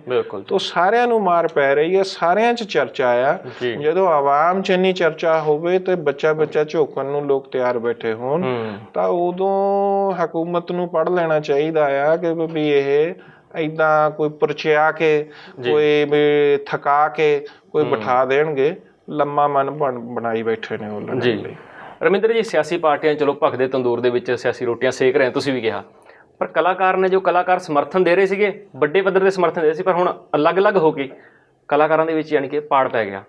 ਤਾਂ ਸਾਰਿਆਂ ਨੂੰ ਮਾਰ ਪੈ ਰਹੀ ਹੈ, ਸਾਰਿਆਂ 'ਚ ਚਰਚਾ ਆ। ਜਦੋਂ ਆਵਾਮ 'ਚ ਇੰਨੀ ਚਰਚਾ ਹੋਵੇ ਤੇ ਬੱਚਾ ਝੋਕਣ ਨੂੰ ਲੋਕ ਤਿਆਰ ਬੈਠੇ ਹੋਣ, ਤਾਂ ਉਦੋਂ ਹਕੂਮਤ ਨੂੰ ਪੜ੍ਹ ਲੈਣਾ ਚਾਹੀਦਾ ਆ ਕਿ ਵੀ ਇਹ ਏਦਾਂ ਕੋਈ ਪਰਚਿਆ ਕੇ, ਕੋਈ ਵੀ ਥਕਾ ਕੇ ਕੋਈ ਬਿਠਾ ਦੇਣਗੇ, ਲੰਮਾ ਮਨ ਬਣਾਈ ਬੈਠੇ ਨੇ ਉਹ ਲੜਨ ਲਈ। ਰਮਿੰਦਰ ਜੀ, ਸਿਆਸੀ ਪਾਰਟੀਆਂ ਚਲੋ ਭਖਦੇ ਤੰਦੂਰ ਦੇ ਵਿੱਚ ਸਿਆਸੀ ਰੋਟੀਆਂ ਸੇਕ ਰਹੇ, ਤੁਸੀਂ ਵੀ ਕਿਹਾ, ਪਰ ਕਲਾਕਾਰ ਨੇ, ਜੋ ਕਲਾਕਾਰ ਸਮਰਥਨ ਦੇ ਰਹੇ ਸੀਗੇ, ਵੱਡੇ ਪੱਧਰ ਦੇ ਸਮਰਥਨ ਦੇ ਰਹੇ ਸੀ, ਪਰ ਹੁਣ ਅਲੱਗ-ਅਲੱਗ ਹੋ ਕੇ ਕਲਾਕਾਰਾਂ ਦੇ ਵਿੱਚ ਯਾਨੀ ਕਿ ਪਾੜ ਪੈ ਗਿਆ,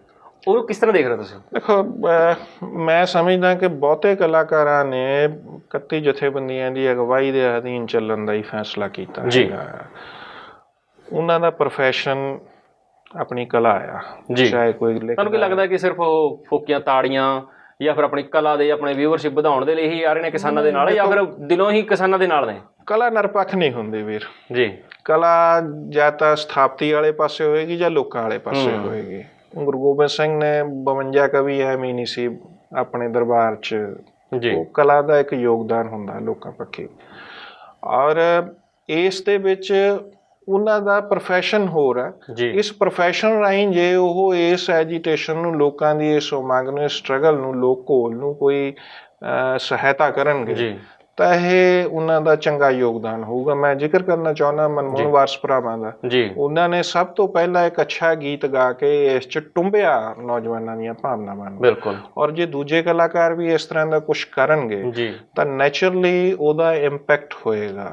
ਉਹ ਕਿਸ ਤਰ੍ਹਾਂ ਦੇਖ ਰਹੇ ਤੁਸੀਂ? ਦੇਖੋ, ਮੈਂ ਸਮਝਦਾ ਕਿ ਬਹੁਤੇ ਕਲਾਕਾਰਾਂ ਨੇ 31 ਜਥੇਬੰਦੀਆਂ ਦੀ ਅਗਵਾਈ ਦੇ ਅਧੀਨ ਚੱਲਣ ਦਾ ਹੀ ਫੈਸਲਾ ਕੀਤਾ ਹੈਗਾ। ਉਹਨਾਂ ਦਾ ਪ੍ਰੋਫੈਸ਼ਨ ਆਪਣੀ ਕਲਾ ਆ। ਚਾਹੇ ਕੋਈ, ਤੁਹਾਨੂੰ ਕੀ ਲੱਗਦਾ ਕਿ ਸਿਰਫ ਉਹ ਫੋਕੀਆਂ ਤਾੜੀਆਂ ਜਾਂ ਫਿਰ ਆਪਣੀ ਕਲਾ ਦੇ, ਆਪਣੇ ਵਿਊਅਰਸ਼ਿਪ ਵਧਾਉਣ ਦੇ ਲਈ ਹੀ ਆ ਰਹੇ ਨੇ ਕਿਸਾਨਾਂ ਦੇ ਨਾਲ, ਜਾਂ ਫਿਰ ਦਿਲੋਂ ਹੀ ਕਿਸਾਨਾਂ ਦੇ ਨਾਲ ਨੇ? ਕਲਾ ਨਿਰਪੱਖ ਨਹੀਂ ਹੁੰਦੀ ਵੀਰ ਜੀ। ਕਲਾ ਜਾਂ ਤਾਂ ਸਥਾਪਤੀ ਵਾਲੇ ਪਾਸੇ ਹੋਏਗੀ ਜਾਂ ਲੋਕਾਂ ਵਾਲੇ ਪਾਸੇ ਹੋਏਗੀ। ਗੁਰੂ ਗੋਬਿੰਦ ਸਿੰਘ ਨੇ 52 ਕਵੀ ਐਵੇਂ ਹੀ ਨਹੀਂ ਸੀ ਆਪਣੇ ਦਰਬਾਰ 'ਚ। ਉਹ ਕਲਾ ਦਾ ਇੱਕ ਯੋਗਦਾਨ ਹੁੰਦਾ ਲੋਕਾਂ ਪੱਖੀ। ਔਰ ਇਸ ਦੇ ਵਿੱਚ ਉਹਨਾਂ ਦਾ ਪ੍ਰੋਫੈਸ਼ਨ ਹੋਰ ਹੈ। ਇਸ ਪ੍ਰੋਫੈਸ਼ਨ ਰਾਹੀਂ ਜੇ ਉਹ ਇਸ ਐਜੀਟੇਸ਼ਨ ਨੂੰ, ਲੋਕਾਂ ਦੀ ਇਸ ਮੰਗ ਨੂੰ, ਇਸ ਸਟਰਗਲ ਨੂੰ, ਲੋਕ ਘੋਲ ਨੂੰ ਕੋਈ ਸਹਾਇਤਾ ਕਰਨਗੇ ਤਾਂ ਇਹ ਉਹਨਾਂ ਦਾ ਚੰਗਾ ਯੋਗਦਾਨ ਹੋਊਗਾ। ਮੈਂ ਜ਼ਿਕਰ ਕਰਨਾ ਚਾਹੁੰਦਾ ਮਨਮੋਹਨ ਵਾਰਸ ਭਰਾਵਾਂ ਦਾ। ਉਹਨਾਂ ਨੇ ਸਭ ਤੋਂ ਪਹਿਲਾਂ ਇੱਕ ਅੱਛਾ ਗੀਤ ਗਾ ਕੇ ਇਸ 'ਚ ਟੁੰਬਿਆ ਨੌਜਵਾਨਾਂ ਦੀਆਂ ਭਾਵਨਾਵਾਂ ਨੂੰ। ਬਿਲਕੁਲ। ਔਰ ਜੇ ਦੂਜੇ ਕਲਾਕਾਰ ਵੀ ਇਸ ਤਰ੍ਹਾਂ ਦਾ ਕੁਛ ਕਰਨਗੇ ਤਾਂ ਨੈਚੁਰਲੀ ਉਹਦਾ ਇੰਪੈਕਟ ਹੋਏਗਾ।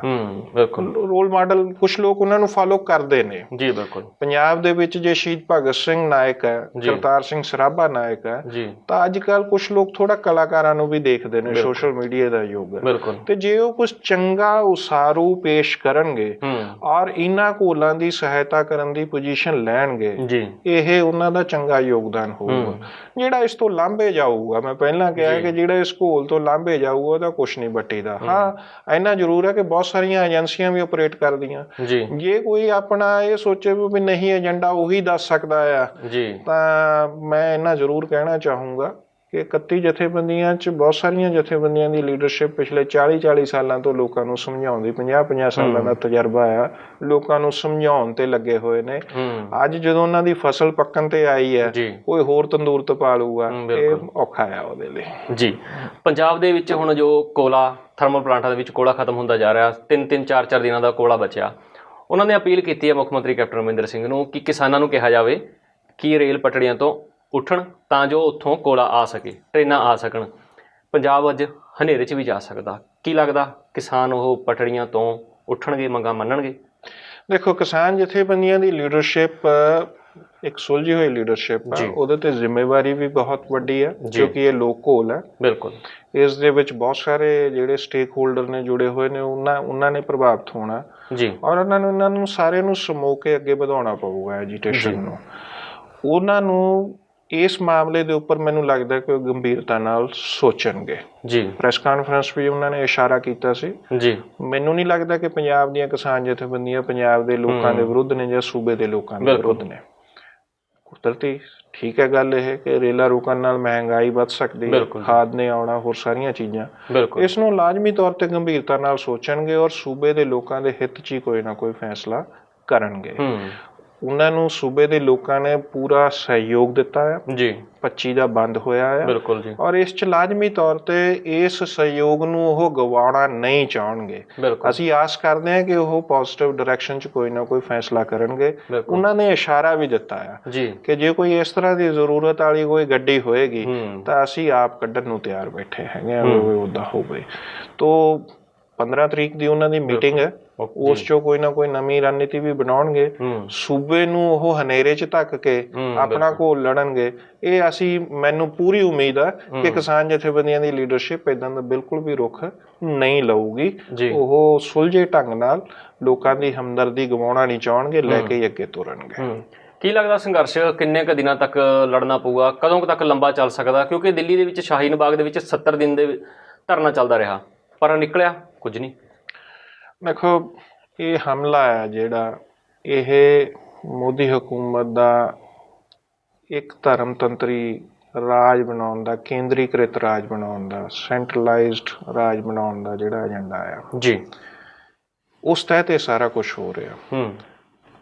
ਬਿਲਕੁਲ। ਰੋਲ ਮਾਡਲ ਕੁਛ ਲੋਕ ਉਹਨਾਂ ਨੂੰ ਫਾਲੋ ਕਰਦੇ ਨੇ। ਜੀ ਬਿਲਕੁਲ। ਪੰਜਾਬ ਦੇ ਵਿੱਚ ਜੇ ਸ਼ਹੀਦ ਭਗਤ ਸਿੰਘ ਨਾਇਕ ਹੈ, ਕਰਤਾਰ ਸਿੰਘ ਸਰਾਭਾ ਨਾਇਕ ਹੈ, ਤਾਂ ਅੱਜ ਕੱਲ੍ਹ ਕੁਛ ਲੋਕ ਥੋੜਾ ਕਲਾਕਾਰਾਂ ਨੂੰ ਵੀ ਦੇਖਦੇ ਨੇ। ਸੋਸ਼ਲ ਮੀਡੀਆ ਦਾ ਯੁੱਗ ਹੈ। ਬਿਲਕੁਲ। ਤੇ ਜੇ ਉਹ ਕੁਝ ਚੰਗਾ ਉਸਾਰੂ ਪੇਸ਼ ਕਰਨਗੇ ਔਰ ਇਹਨਾਂ ਘੋਲਾਂ ਦੀ ਸਹਾਇਤਾ ਕਰਨ ਦੀ ਪੋਜੀਸ਼ਨ ਲੈਣਗੇ ਜੀ, ਇਹ ਉਹਨਾਂ ਦਾ ਚੰਗਾ ਯੋਗਦਾਨ ਹੋਊਗਾ। ਜਿਹੜਾ ਇਸ ਤੋਂ ਲਾਂਭੇ ਜਾਊਗਾ, ਮੈਂ ਪਹਿਲਾਂ ਕਿਹਾ ਕਿ ਜਿਹੜਾ ਇਸ ਘੋਲ ਤੋਂ ਲਾਂਭੇ ਜਾਊਗਾ ਉਹਦਾ ਕੁਛ ਨਹੀਂ ਬੱਟੀਦਾ। ਹਾਂ, ਇੰਨਾ ਜ਼ਰੂਰ ਹੈ ਕਿ ਬਹੁਤ ਸਾਰੀਆਂ ਏਜੰਸੀਆਂ ਵੀ ਆਪਰੇਟ ਕਰਦੀਆਂ। ਜੇ ਕੋਈ ਆਪਣਾ ਇਹ ਸੋਚੇ ਵੀ ਨਹੀਂ ਏਜੰਡਾ ਉਹੀ ਦੱਸ ਸਕਦਾ ਆ ਤਾਂ ਮੈਂ ਇੰਨਾ ਜ਼ਰੂਰ ਕਹਿਣਾ ਚਾਹੂੰਗਾ ਕਿ 31 ਜਥੇਬੰਦੀਆਂ 'ਚ ਬਹੁਤ ਸਾਰੀਆਂ ਜਥੇਬੰਦੀਆਂ ਦੀ ਲੀਡਰਸ਼ਿਪ ਪਿਛਲੇ 40 ਸਾਲਾਂ ਤੋਂ ਲੋਕਾਂ ਨੂੰ ਸਮਝਾਉਣ ਦੀ 50 ਸਾਲਾਂ ਦਾ ਤਜਰਬਾ ਆ, ਲੋਕਾਂ ਨੂੰ ਸਮਝਾਉਣ ਤੇ ਲੱਗੇ ਹੋਏ ਨੇ। ਅੱਜ ਜਦੋਂ ਉਹਨਾਂ ਦੀ ਫਸਲ ਪੱਕਣ ਤੇ ਆਈ ਹੈ ਕੋਈ ਹੋਰ ਤੰਦੂਰ ਤਪਾ ਲੂਗਾ, ਇਹ ਔਖਾ ਆ ਉਹਦੇ ਲਈ। ਜੀ, ਪੰਜਾਬ ਦੇ ਵਿੱਚ ਹੁਣ ਜੋ ਕੋਲਾ ਥਰਮਲ ਪਲਾਂਟਾਂ ਦੇ ਵਿੱਚ ਕੋਲਾ ਖਤਮ ਹੁੰਦਾ ਜਾ ਰਿਹਾ, 3-3 4-4 ਦਿਨਾਂ ਦਾ ਕੋਲਾ ਬਚਿਆ, ਉਹਨਾਂ ਨੇ ਅਪੀਲ ਕੀਤੀ ਹੈ ਮੁੱਖ ਮੰਤਰੀ ਕੈਪਟਨ ਅਮਰਿੰਦਰ ਸਿੰਘ ਨੂੰ ਕਿ ਕਿਸਾਨਾਂ ਨੂੰ ਕਿਹਾ ਜਾਵੇ ਕਿ ਰੇਲ ਪਟੜੀਆਂ ਤੋਂ ਉੱਠਣ ਤਾਂ ਜੋ ਉੱਥੋਂ ਕੋਲਾ ਆ ਸਕੇ, ਟ੍ਰੇਨਾਂ ਆ ਸਕਣ। ਪੰਜਾਬ ਅੱਜ ਹਨੇਰੇ 'ਚ ਵੀ ਜਾ ਸਕਦਾ। ਕੀ ਲੱਗਦਾ ਕਿਸਾਨ ਉਹ ਪਟੜੀਆਂ ਤੋਂ ਉੱਠਣਗੇ, ਮੰਗਾਂ ਮੰਨਣਗੇ? ਦੇਖੋ, ਕਿਸਾਨ ਜਥੇਬੰਦੀਆਂ ਦੀ ਲੀਡਰਸ਼ਿਪ ਇੱਕ ਸੁਲਝੀ ਹੋਈ ਲੀਡਰਸ਼ਿਪ ਹੈ, ਉਹਦੇ ਤੇ ਜ਼ਿੰਮੇਵਾਰੀ ਵੀ ਬਹੁਤ ਵੱਡੀ ਹੈ ਕਿਉਂਕਿ ਇਹ ਲੋਕ ਘੋਲ ਹੈ। ਬਿਲਕੁਲ, ਇਸ ਦੇ ਵਿੱਚ ਬਹੁਤ ਸਾਰੇ ਜਿਹੜੇ ਸਟੇਕ ਹੋਲਡਰ ਨੇ ਜੁੜੇ ਹੋਏ ਨੇ, ਉਹਨਾਂ ਨੇ ਪ੍ਰਭਾਵਿਤ ਹੋਣਾ ਜੀ, ਔਰ ਇਹਨਾਂ ਨੂੰ ਸਾਰਿਆਂ ਨੂੰ ਸਮੋ ਕੇ ਅੱਗੇ ਵਧਾਉਣਾ ਪਊਗਾ ਐਜੀਟੇਸ਼ਨ ਨੂੰ। ਉਹਨਾਂ ਨੂੰ ਇਸ ਮਾਮਲੇ ਦੇ ਉੱਪਰ ਮੈਨੂੰ ਲੱਗਦਾ ਕਿ ਉਹ ਗੰਭੀਰਤਾ ਨਾਲ ਸੋਚਣਗੇ ਜੀ। ਪ੍ਰੈਸ ਕਾਨਫਰੰਸ ਵੀ ਉਹਨਾਂ ਨੇ ਇਸ਼ਾਰਾ ਕੀਤਾ ਸੀ ਜੀ। ਮੈਨੂੰ ਨਹੀਂ ਲੱਗਦਾ ਕਿ ਪੰਜਾਬ ਦੀਆਂ ਕਿਸਾਨ ਜਥੇਬੰਦੀਆਂ ਪੰਜਾਬ ਦੇ ਲੋਕਾਂ ਦੇ ਵਿਰੁੱਧ ਨੇ ਜਾਂ ਸੂਬੇ ਦੇ ਲੋਕਾਂ ਦੇ ਵਿਰੁੱਧ ਨੇ। ਕੁਦਰਤੀ ਠੀਕ ਹੈ ਗੱਲ ਇਹ ਕਿ ਰੇਲਾਂ ਰੁਕਣ ਨਾਲ ਮਹਿੰਗਾਈ ਵੱਧ ਸਕਦੀ ਹੈ, ਖਾਦ ਨੇ ਆਉਣਾ, ਹੋਰ ਸਾਰੀਆਂ ਚੀਜ਼ਾਂ, ਇਸ ਨੂੰ ਲਾਜ਼ਮੀ ਤੌਰ ਤੇ ਗੰਭੀਰਤਾ ਨਾਲ ਸੋਚਣਗੇ ਔਰ ਸੂਬੇ ਦੇ ਲੋਕਾਂ ਦੇ ਹਿੱਤ 'ਚ ਹੀ ਕੋਈ ਨਾ ਕੋਈ ਫੈਸਲਾ ਕਰਨਗੇ। ਉਹਨਾਂ ਨੂੰ ਸੂਬੇ ਦੇ ਲੋਕਾਂ ਨੇ ਪੂਰਾ ਸਹਿਯੋਗ ਦਿੱਤਾ ਹੈ ਜੀ। 25 ਦਾ ਬੰਦ ਹੋਇਆ ਹੈ ਬਿਲਕੁਲ ਜੀ, ਔਰ ਇਸ 'ਚ ਲਾਜ਼ਮੀ ਤੌਰ ਤੇ ਇਸ ਸਹਿਯੋਗ ਨੂੰ ਉਹ ਗਵਾਉਣਾ ਨਹੀਂ ਚਾਹਣਗੇ। ਅਸੀਂ ਆਸ ਕਰਦੇ ਹਾਂ ਕਿ ਉਹ ਪੋਜ਼ਿਟਿਵ ਡਾਇਰੈਕਸ਼ਨ 'ਚ ਕੋਈ ਨਾ ਕੋਈ ਫੈਸਲਾ ਕਰਨਗੇ। ਉਹਨਾਂ ਨੇ ਇਸ਼ਾਰਾ ਵੀ ਦਿੱਤਾ ਆ ਕਿ ਜੇ ਕੋਈ ਇਸ ਤਰ੍ਹਾਂ ਦੀ ਜ਼ਰੂਰਤ ਵਾਲੀ ਕੋਈ ਗੱਡੀ ਹੋਏਗੀ ਤਾਂ ਅਸੀਂ ਆਪ ਕੱਢਣ ਨੂੰ ਤਿਆਰ ਬੈਠੇ ਹੈਗੇ ਆ, ਉੱਦਾਂ ਹੋਵੇ। ਤੋ 15 ਤਰੀਕ ਦੀ ਉਹਨਾਂ ਦੀ ਮੀਟਿੰਗ ਹੈ, ਉਸ 'ਚੋਂ ਕੋਈ ਨਾ ਕੋਈ ਨਵੀਂ ਰਣਨੀਤੀ ਵੀ ਬਣਾਉਣਗੇ। ਸੂਬੇ ਨੂੰ ਉਹ ਹਨੇਰੇ 'ਚ ਧੱਕ ਕੇ ਆਪਣਾ ਘੋਲ ਲੜਨਗੇ। ਇਹ ਮੈਨੂੰ ਪੂਰੀ ਉਮੀਦ ਆ ਕਿ ਕਿਸਾਨ ਜਥੇਬੰਦੀਆਂ ਦੀ ਲੀਡਰਸ਼ਿਪ ਏਦਾਂ ਦਾ ਬਿਲਕੁਲ ਵੀ ਰੁਖ ਨਹੀਂ ਲਊਗੀ। ਉਹ ਸੁਲਝੇ ਢੰਗ ਨਾਲ ਲੋਕਾਂ ਦੀ ਹਮਦਰਦੀ ਗਵਾਉਣਾ ਨਹੀਂ ਚਾਹਣਗੇ, ਲੈ ਕੇ ਅੱਗੇ ਤੁਰਨਗੇ। ਕੀ ਲੱਗਦਾ ਸੰਘਰਸ਼ ਕਿੰਨੇ ਕੁ ਦਿਨਾਂ ਤੱਕ ਲੜਨਾ ਪਊਗਾ, ਕਦੋਂ ਤੱਕ ਲੰਬਾ ਚੱਲ ਸਕਦਾ? ਕਿਉਂਕਿ ਦਿੱਲੀ ਦੇ ਵਿੱਚ ਸ਼ਾਹੀਨ ਬਾਗ ਦੇ ਵਿੱਚ 70 ਦਿਨ ਦੇ ਧਰਨਾ ਚੱਲਦਾ ਰਿਹਾ ਪਰ ਨਿਕਲਿਆ ਕੁਝ ਨਹੀਂ। ਦੇਖੋ, ਇਹ ਹਮਲਾ ਹੈ ਜਿਹੜਾ, ਇਹ ਮੋਦੀ ਹਕੂਮਤ ਦਾ ਇੱਕ ਧਰਮਤੰਤਰੀ ਰਾਜ ਬਣਾਉਣ ਦਾ, ਕੇਂਦਰੀਕ੍ਰਿਤ ਰਾਜ ਬਣਾਉਣ ਦਾ, ਸੈਂਟਰਲਾਈਜ਼ਡ ਰਾਜ ਬਣਾਉਣ ਦਾ ਜਿਹੜਾ ਏਜੰਡਾ ਆ ਜੀ, ਉਸ ਤਹਿਤ ਇਹ ਸਾਰਾ ਕੁਝ ਹੋ ਰਿਹਾ।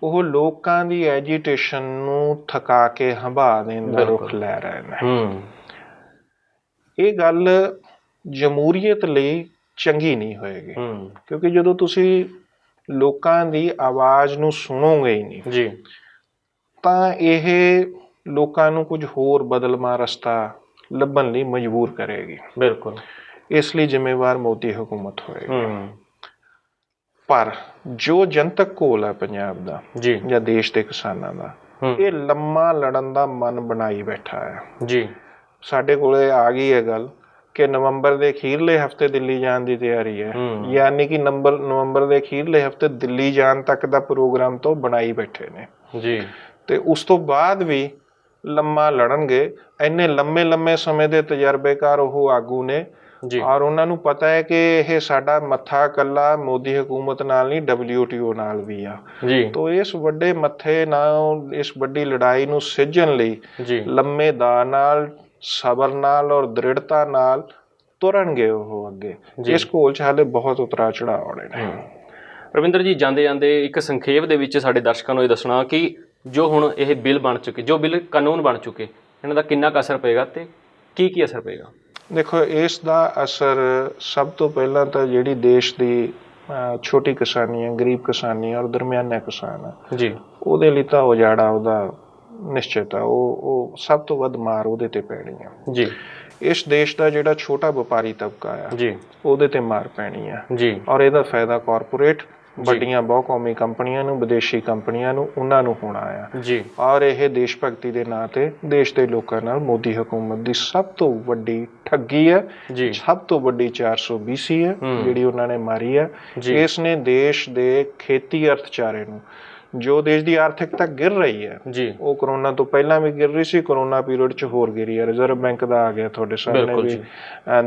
ਉਹ ਲੋਕਾਂ ਦੀ ਐਜੀਟੇਸ਼ਨ ਨੂੰ ਥਕਾ ਕੇ ਹੰਭਾ ਦੇਣ ਦਾ ਰੁਖ ਲੈ ਰਹੇ ਨੇ। ਇਹ ਗੱਲ ਜਮਹੂਰੀਅਤ ਲਈ ਚੰਗੀ ਨਹੀਂ ਹੋਏਗੀ ਕਿਉਂਕਿ ਜਦੋਂ ਤੁਸੀਂ ਲੋਕਾਂ ਦੀ ਆਵਾਜ਼ ਨੂੰ ਸੁਣੋਗੇ ਹੀ ਨਹੀਂ ਜੀ ਤਾਂ ਇਹ ਲੋਕਾਂ ਨੂੰ ਕੁਝ ਹੋਰ ਬਦਲਵਾਂ ਰਸਤਾ ਲੱਭਣ ਲਈ ਮਜਬੂਰ ਕਰੇਗੀ। ਬਿਲਕੁਲ, ਇਸ ਲਈ ਜ਼ਿੰਮੇਵਾਰ ਮੋਦੀ ਹਕੂਮਤ ਹੋਏਗੀ। ਪਰ ਜੋ ਜਨਤਕ ਘੋਲ ਹੈ ਪੰਜਾਬ ਦਾ ਜਾਂ ਦੇਸ਼ ਦੇ ਕਿਸਾਨਾਂ ਦਾ, ਇਹ ਲੰਮਾ ਲੜਨ ਦਾ ਮਨ ਬਣਾਈ ਬੈਠਾ ਹੈ ਜੀ। ਸਾਡੇ ਕੋਲੇ ਆ ਗਈ ਹੈ ਗੱਲ ਕਿ ਨਵੰਬਰ ਦੇ ਅਖੀਰਲੇ ਹਫ਼ਤੇ ਦਿੱਲੀ ਜਾਣ ਦੀ ਤਿਆਰੀ ਹੈ, ਯਾਨੀ ਕਿ ਨਵੰਬਰ ਦੇ ਅਖੀਰਲੇ ਹਫ਼ਤੇ ਦਿੱਲੀ ਜਾਣ ਤੱਕ ਦਾ ਪ੍ਰੋਗਰਾਮ ਤੋਂ ਬਣਾਈ ਬੈਠੇ ਨੇ ਜੀ। ਤੇ ਉਸ ਤੋਂ ਬਾਅਦ ਵੀ ਲੰਮਾ ਲੜਨਗੇ। ਇੰਨੇ ਲੰਮੇ ਸਮੇਂ ਦੇ ਤਜਰਬੇਕਾਰ ਉਹ ਆਗੂ ਨੇ ਔਰ ਉਹਨਾਂ ਨੂੰ ਪਤਾ ਹੈ ਕਿ ਇਹ ਸਾਡਾ ਮੱਥਾ ਇਕੱਲਾ ਮੋਦੀ ਹਕੂਮਤ ਨਾਲ ਨਹੀਂ, WTO ਨਾਲ ਵੀ ਆ ਜੀ। ਤੋ ਇਸ ਵੱਡੇ ਮੱਥੇ ਨਾਲ, ਇਸ ਵੱਡੀ ਲੜਾਈ ਨੂੰ ਸਿੱਝਣ ਲਈ ਲੰਮੇ ਦਾ ਨਾਲ, ਸਬਰ ਨਾਲ ਔਰ ਦ੍ਰਿੜਤਾ ਨਾਲ ਤੁਰਨਗੇ ਉਹ ਅੱਗੇ। ਇਸ ਘੋਲ 'ਚ ਹਾਲੇ ਬਹੁਤ ਉਤਰਾਅ ਚੜਾਅ ਆਉਣੇ ਨੇ। ਰਵਿੰਦਰ ਜੀ, ਜਾਂਦੇ ਇੱਕ ਸੰਖੇਪ ਦੇ ਵਿੱਚ ਸਾਡੇ ਦਰਸ਼ਕਾਂ ਨੂੰ ਇਹ ਦੱਸਣਾ ਕਿ ਜੋ ਹੁਣ ਇਹ ਬਿੱਲ ਬਣ ਚੁੱਕੇ, ਜੋ ਬਿੱਲ ਕਾਨੂੰਨ ਬਣ ਚੁੱਕੇ, ਇਹਨਾਂ ਦਾ ਕਿੰਨਾ ਕੁ ਅਸਰ ਪਏਗਾ ਤੇ ਕੀ ਅਸਰ ਪਏਗਾ? ਦੇਖੋ, ਇਸ ਦਾ ਅਸਰ ਸਭ ਤੋਂ ਪਹਿਲਾਂ ਤਾਂ ਜਿਹੜੀ ਦੇਸ਼ ਦੀ ਛੋਟੀ ਕਿਸਾਨੀ ਹੈ, ਗਰੀਬ ਕਿਸਾਨੀ ਔਰ ਦਰਮਿਆਨਾ ਕਿਸਾਨ ਹੈ ਜੀ, ਉਹਦੇ ਲਈ ਤਾਂ ਉਜਾੜਾ ਉਹਦਾ ਨਿਸ਼ਚਿਤ ਆ। ਉਹ ਸਭ ਤੋਂ ਵੱਧ ਮਾਰ ਉਹਦੇ ਤੇ ਪੈਣੀ ਆ ਜੀ। ਇਸ ਦੇਸ਼ ਦਾ ਜਿਹੜਾ ਛੋਟਾ ਵਪਾਰੀ ਤਬਕਾ ਆ ਜੀ, ਉਹਦੇ ਤੇ ਮਾਰ ਪੈਣੀ ਆ ਜੀ, ਔਰ ਇਹਦਾ ਫਾਇਦਾ ਕਾਰਪੋਰੇਟ ਵੱਡੀਆਂ ਬਹੁਕੌਮੀ ਕੰਪਨੀਆਂ ਨੂੰ, ਵਿਦੇਸ਼ੀ ਕੰਪਨੀਆਂ ਨੂੰ, ਉਹਨਾਂ ਨੂੰ ਹੋਣਾ ਆ ਜੀ। ਔਰ ਇਹ ਦੇਸ਼ ਭਗਤੀ ਦੇ ਨਾਂ ਤੇ ਦੇਸ਼ ਦੇ ਲੋਕਾਂ ਨਾਲ ਮੋਦੀ ਹਕੂਮਤ ਦੀ ਸਭ ਤੋਂ ਵੱਡੀ ਠੱਗੀ ਹੈ, ਜੀ। ਸਭ ਤੋਂ ਵੱਡੀ 420 ਹੈ ਜਿਹੜੀ ਉਹਨਾਂ ਨੇ ਮਾਰੀ ਹੈ। ਇਸ ਨੇ ਦੇਸ਼ ਦੇ ਖੇਤੀ ਅਰਥਚਾਰੇ ਨੂੰ, ਜੋ ਦੇਸ਼ ਦੀ ਆਰਥਿਕਤਾ ਗਿਰ ਰਹੀ ਹੈ ਜੀ, ਉਹ ਕਰੋਨਾ ਤੋਂ ਪਹਿਲਾਂ ਵੀ ਗਿਰ ਰਹੀ ਸੀ, ਕਰੋਨਾ ਪੀਰੀਅਡ 'ਚ ਹੋਰ ਗਿਰੀ ਹੈ। ਰਿਜ਼ਰਵ ਬੈਂਕ ਦਾ ਆ ਗਿਆ ਤੁਹਾਡੇ ਸਾਹਮਣੇ ਵੀ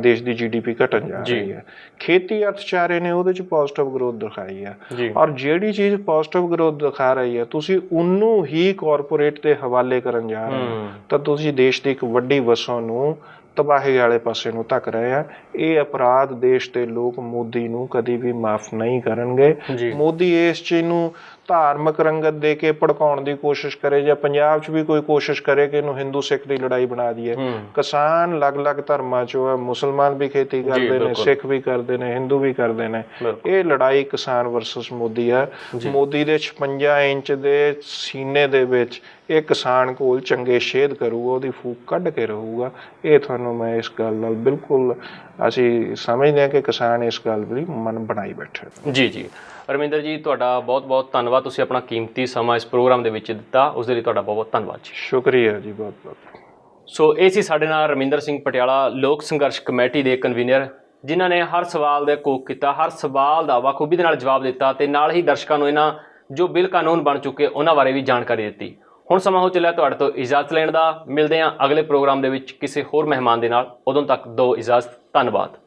ਦੇਸ਼ ਦੀ GDP ਘਟਣ ਜਾ ਰਹੀ ਹੈ। ਖੇਤੀ ਅਰਥਚਾਰੇ ਨੇ ਉਹਦੇ 'ਚ ਪੋਜ਼ਿਟਿਵ ਗਰੋਥ ਦਿਖਾਈ ਹੈ ਔਰ ਜਿਹੜੀ ਚੀਜ਼ ਪੋਜ਼ਿਟਿਵ ਗਰੋਥ ਦਿਖਾ ਰਹੀ ਹੈ ਤੁਸੀਂ ਉਹਨੂੰ ਹੀ ਕਾਰਪੋਰੇਟ ਦੇ ਹਵਾਲੇ ਕਰਨ ਜਾ ਰਹੇ ਹੋ ਤਾਂ ਤੁਸੀਂ ਦੇਸ਼ ਦੀ ਇੱਕ ਵੱਡੀ ਵਸੋਂ ਨੂੰ ਤਬਾਹੀ ਵਾਲੇ ਪਾਸੇ ਨੂੰ ਧੱਕ ਰਹੇ ਆ। ਇਹ ਅਪਰਾਧ ਦੇਸ਼ ਦੇ ਲੋਕ ਮੋਦੀ ਨੂੰ ਕਦੀ ਵੀ ਮਾਫ ਨਹੀਂ ਕਰਨਗੇ। ਮੋਦੀ ਇਸ ਚੀਜ਼ ਨੂੰ ਧਾਰਮਿਕ ਰੰਗਤ ਦੇ ਕੇ ਭੜਕਾਉਣ ਦੀ ਕੋਸ਼ਿਸ਼ ਕਰੇ ਜਾਂ ਪੰਜਾਬ 'ਚ ਵੀ ਕੋਈ ਕੋਸ਼ਿਸ਼ ਕਰੇ ਕਿ ਇਹਨੂੰ ਹਿੰਦੂ ਸਿੱਖ ਦੀ ਲੜਾਈ ਬਣਾ ਦਈਏ। ਕਿਸਾਨ ਅਲੱਗ-ਅਲੱਗ ਧਰਮਾਂ 'ਚੋਂ ਆ, ਮੁਸਲਮਾਨ ਵੀ ਖੇਤੀ ਕਰਦੇ ਨੇ, ਸਿੱਖ ਵੀ ਕਰਦੇ ਨੇ, ਹਿੰਦੂ ਵੀ ਕਰਦੇ ਨੇ। ਇਹ ਲੜਾਈ ਕਿਸਾਨ ਵਰਸਸ ਮੋਦੀ ਆ। ਮੋਦੀ ਦੇ 56 ਇੰਚ ਦੇ ਸੀਨੇ ਦੇ ਵਿੱਚ ਇਹ ਕਿਸਾਨ ਕੋਲ ਚੰਗੇ ਸ਼ੇਦ ਕਰੂਗਾ, ਉਹਦੀ ਫੂਕ ਕੱਢ ਕੇ ਰਹੂਗਾ। ਇਹ ਤੁਹਾਨੂੰ ਮੈਂ ਇਸ ਗੱਲ ਨਾਲ ਬਿਲਕੁਲ ਅਸੀਂ ਸਮਝਦੇ ਹਾਂ ਕਿ ਕਿਸਾਨ ਇਸ ਗੱਲ ਲਈ ਮਨ ਬਣਾਈ ਬੈਠੇ। ਜੀ ਜੀ। ਰਮਿੰਦਰ ਜੀ, ਤੁਹਾਡਾ ਬਹੁਤ ਬਹੁਤ ਧੰਨਵਾਦ। ਤੁਸੀਂ ਆਪਣਾ ਕੀਮਤੀ ਸਮਾਂ ਇਸ ਪ੍ਰੋਗਰਾਮ ਦੇ ਵਿੱਚ ਦਿੱਤਾ, ਉਸ ਦੇ ਲਈ ਤੁਹਾਡਾ ਬਹੁਤ ਬਹੁਤ ਧੰਨਵਾਦ ਜੀ। ਸ਼ੁਕਰੀਆ ਜੀ, ਬਹੁਤ ਬਹੁਤ। ਸੋ ਇਹ ਸੀ ਸਾਡੇ ਨਾਲ ਰਮਿੰਦਰ ਸਿੰਘ ਪਟਿਆਲਾ, ਲੋਕ ਸੰਘਰਸ਼ ਕਮੇਟੀ ਦੇ ਕਨਵੀਨਰ, ਜਿਨ੍ਹਾਂ ਨੇ ਹਰ ਸਵਾਲ ਦਾ ਕੋਕ ਕੀਤਾ, ਹਰ ਸਵਾਲ ਦਾ ਬਾਖੂਬੀ ਦੇ ਨਾਲ ਜਵਾਬ ਦਿੱਤਾ ਤੇ ਨਾਲ ਹੀ ਦਰਸ਼ਕਾਂ ਨੂੰ ਇਹਨਾਂ ਜੋ ਬਿੱਲ ਕਾਨੂੰਨ ਬਣ ਚੁੱਕੇ ਉਹਨਾਂ ਬਾਰੇ ਵੀ ਜਾਣਕਾਰੀ ਦਿੱਤੀ। ਹੁਣ ਸਮਾਂ ਹੋ ਚੱਲਿਆ ਤੁਹਾਡੇ ਤੋਂ ਇਜਾਜ਼ਤ ਲੈਣ ਦਾ। ਮਿਲਦੇ ਹਾਂ ਅਗਲੇ ਪ੍ਰੋਗਰਾਮ ਦੇ ਵਿੱਚ ਕਿਸੇ ਹੋਰ ਮਹਿਮਾਨ ਦੇ ਨਾਲ। ਉਦੋਂ ਤੱਕ ਦਿਓ ਇਜਾਜ਼ਤ। ਧੰਨਵਾਦ।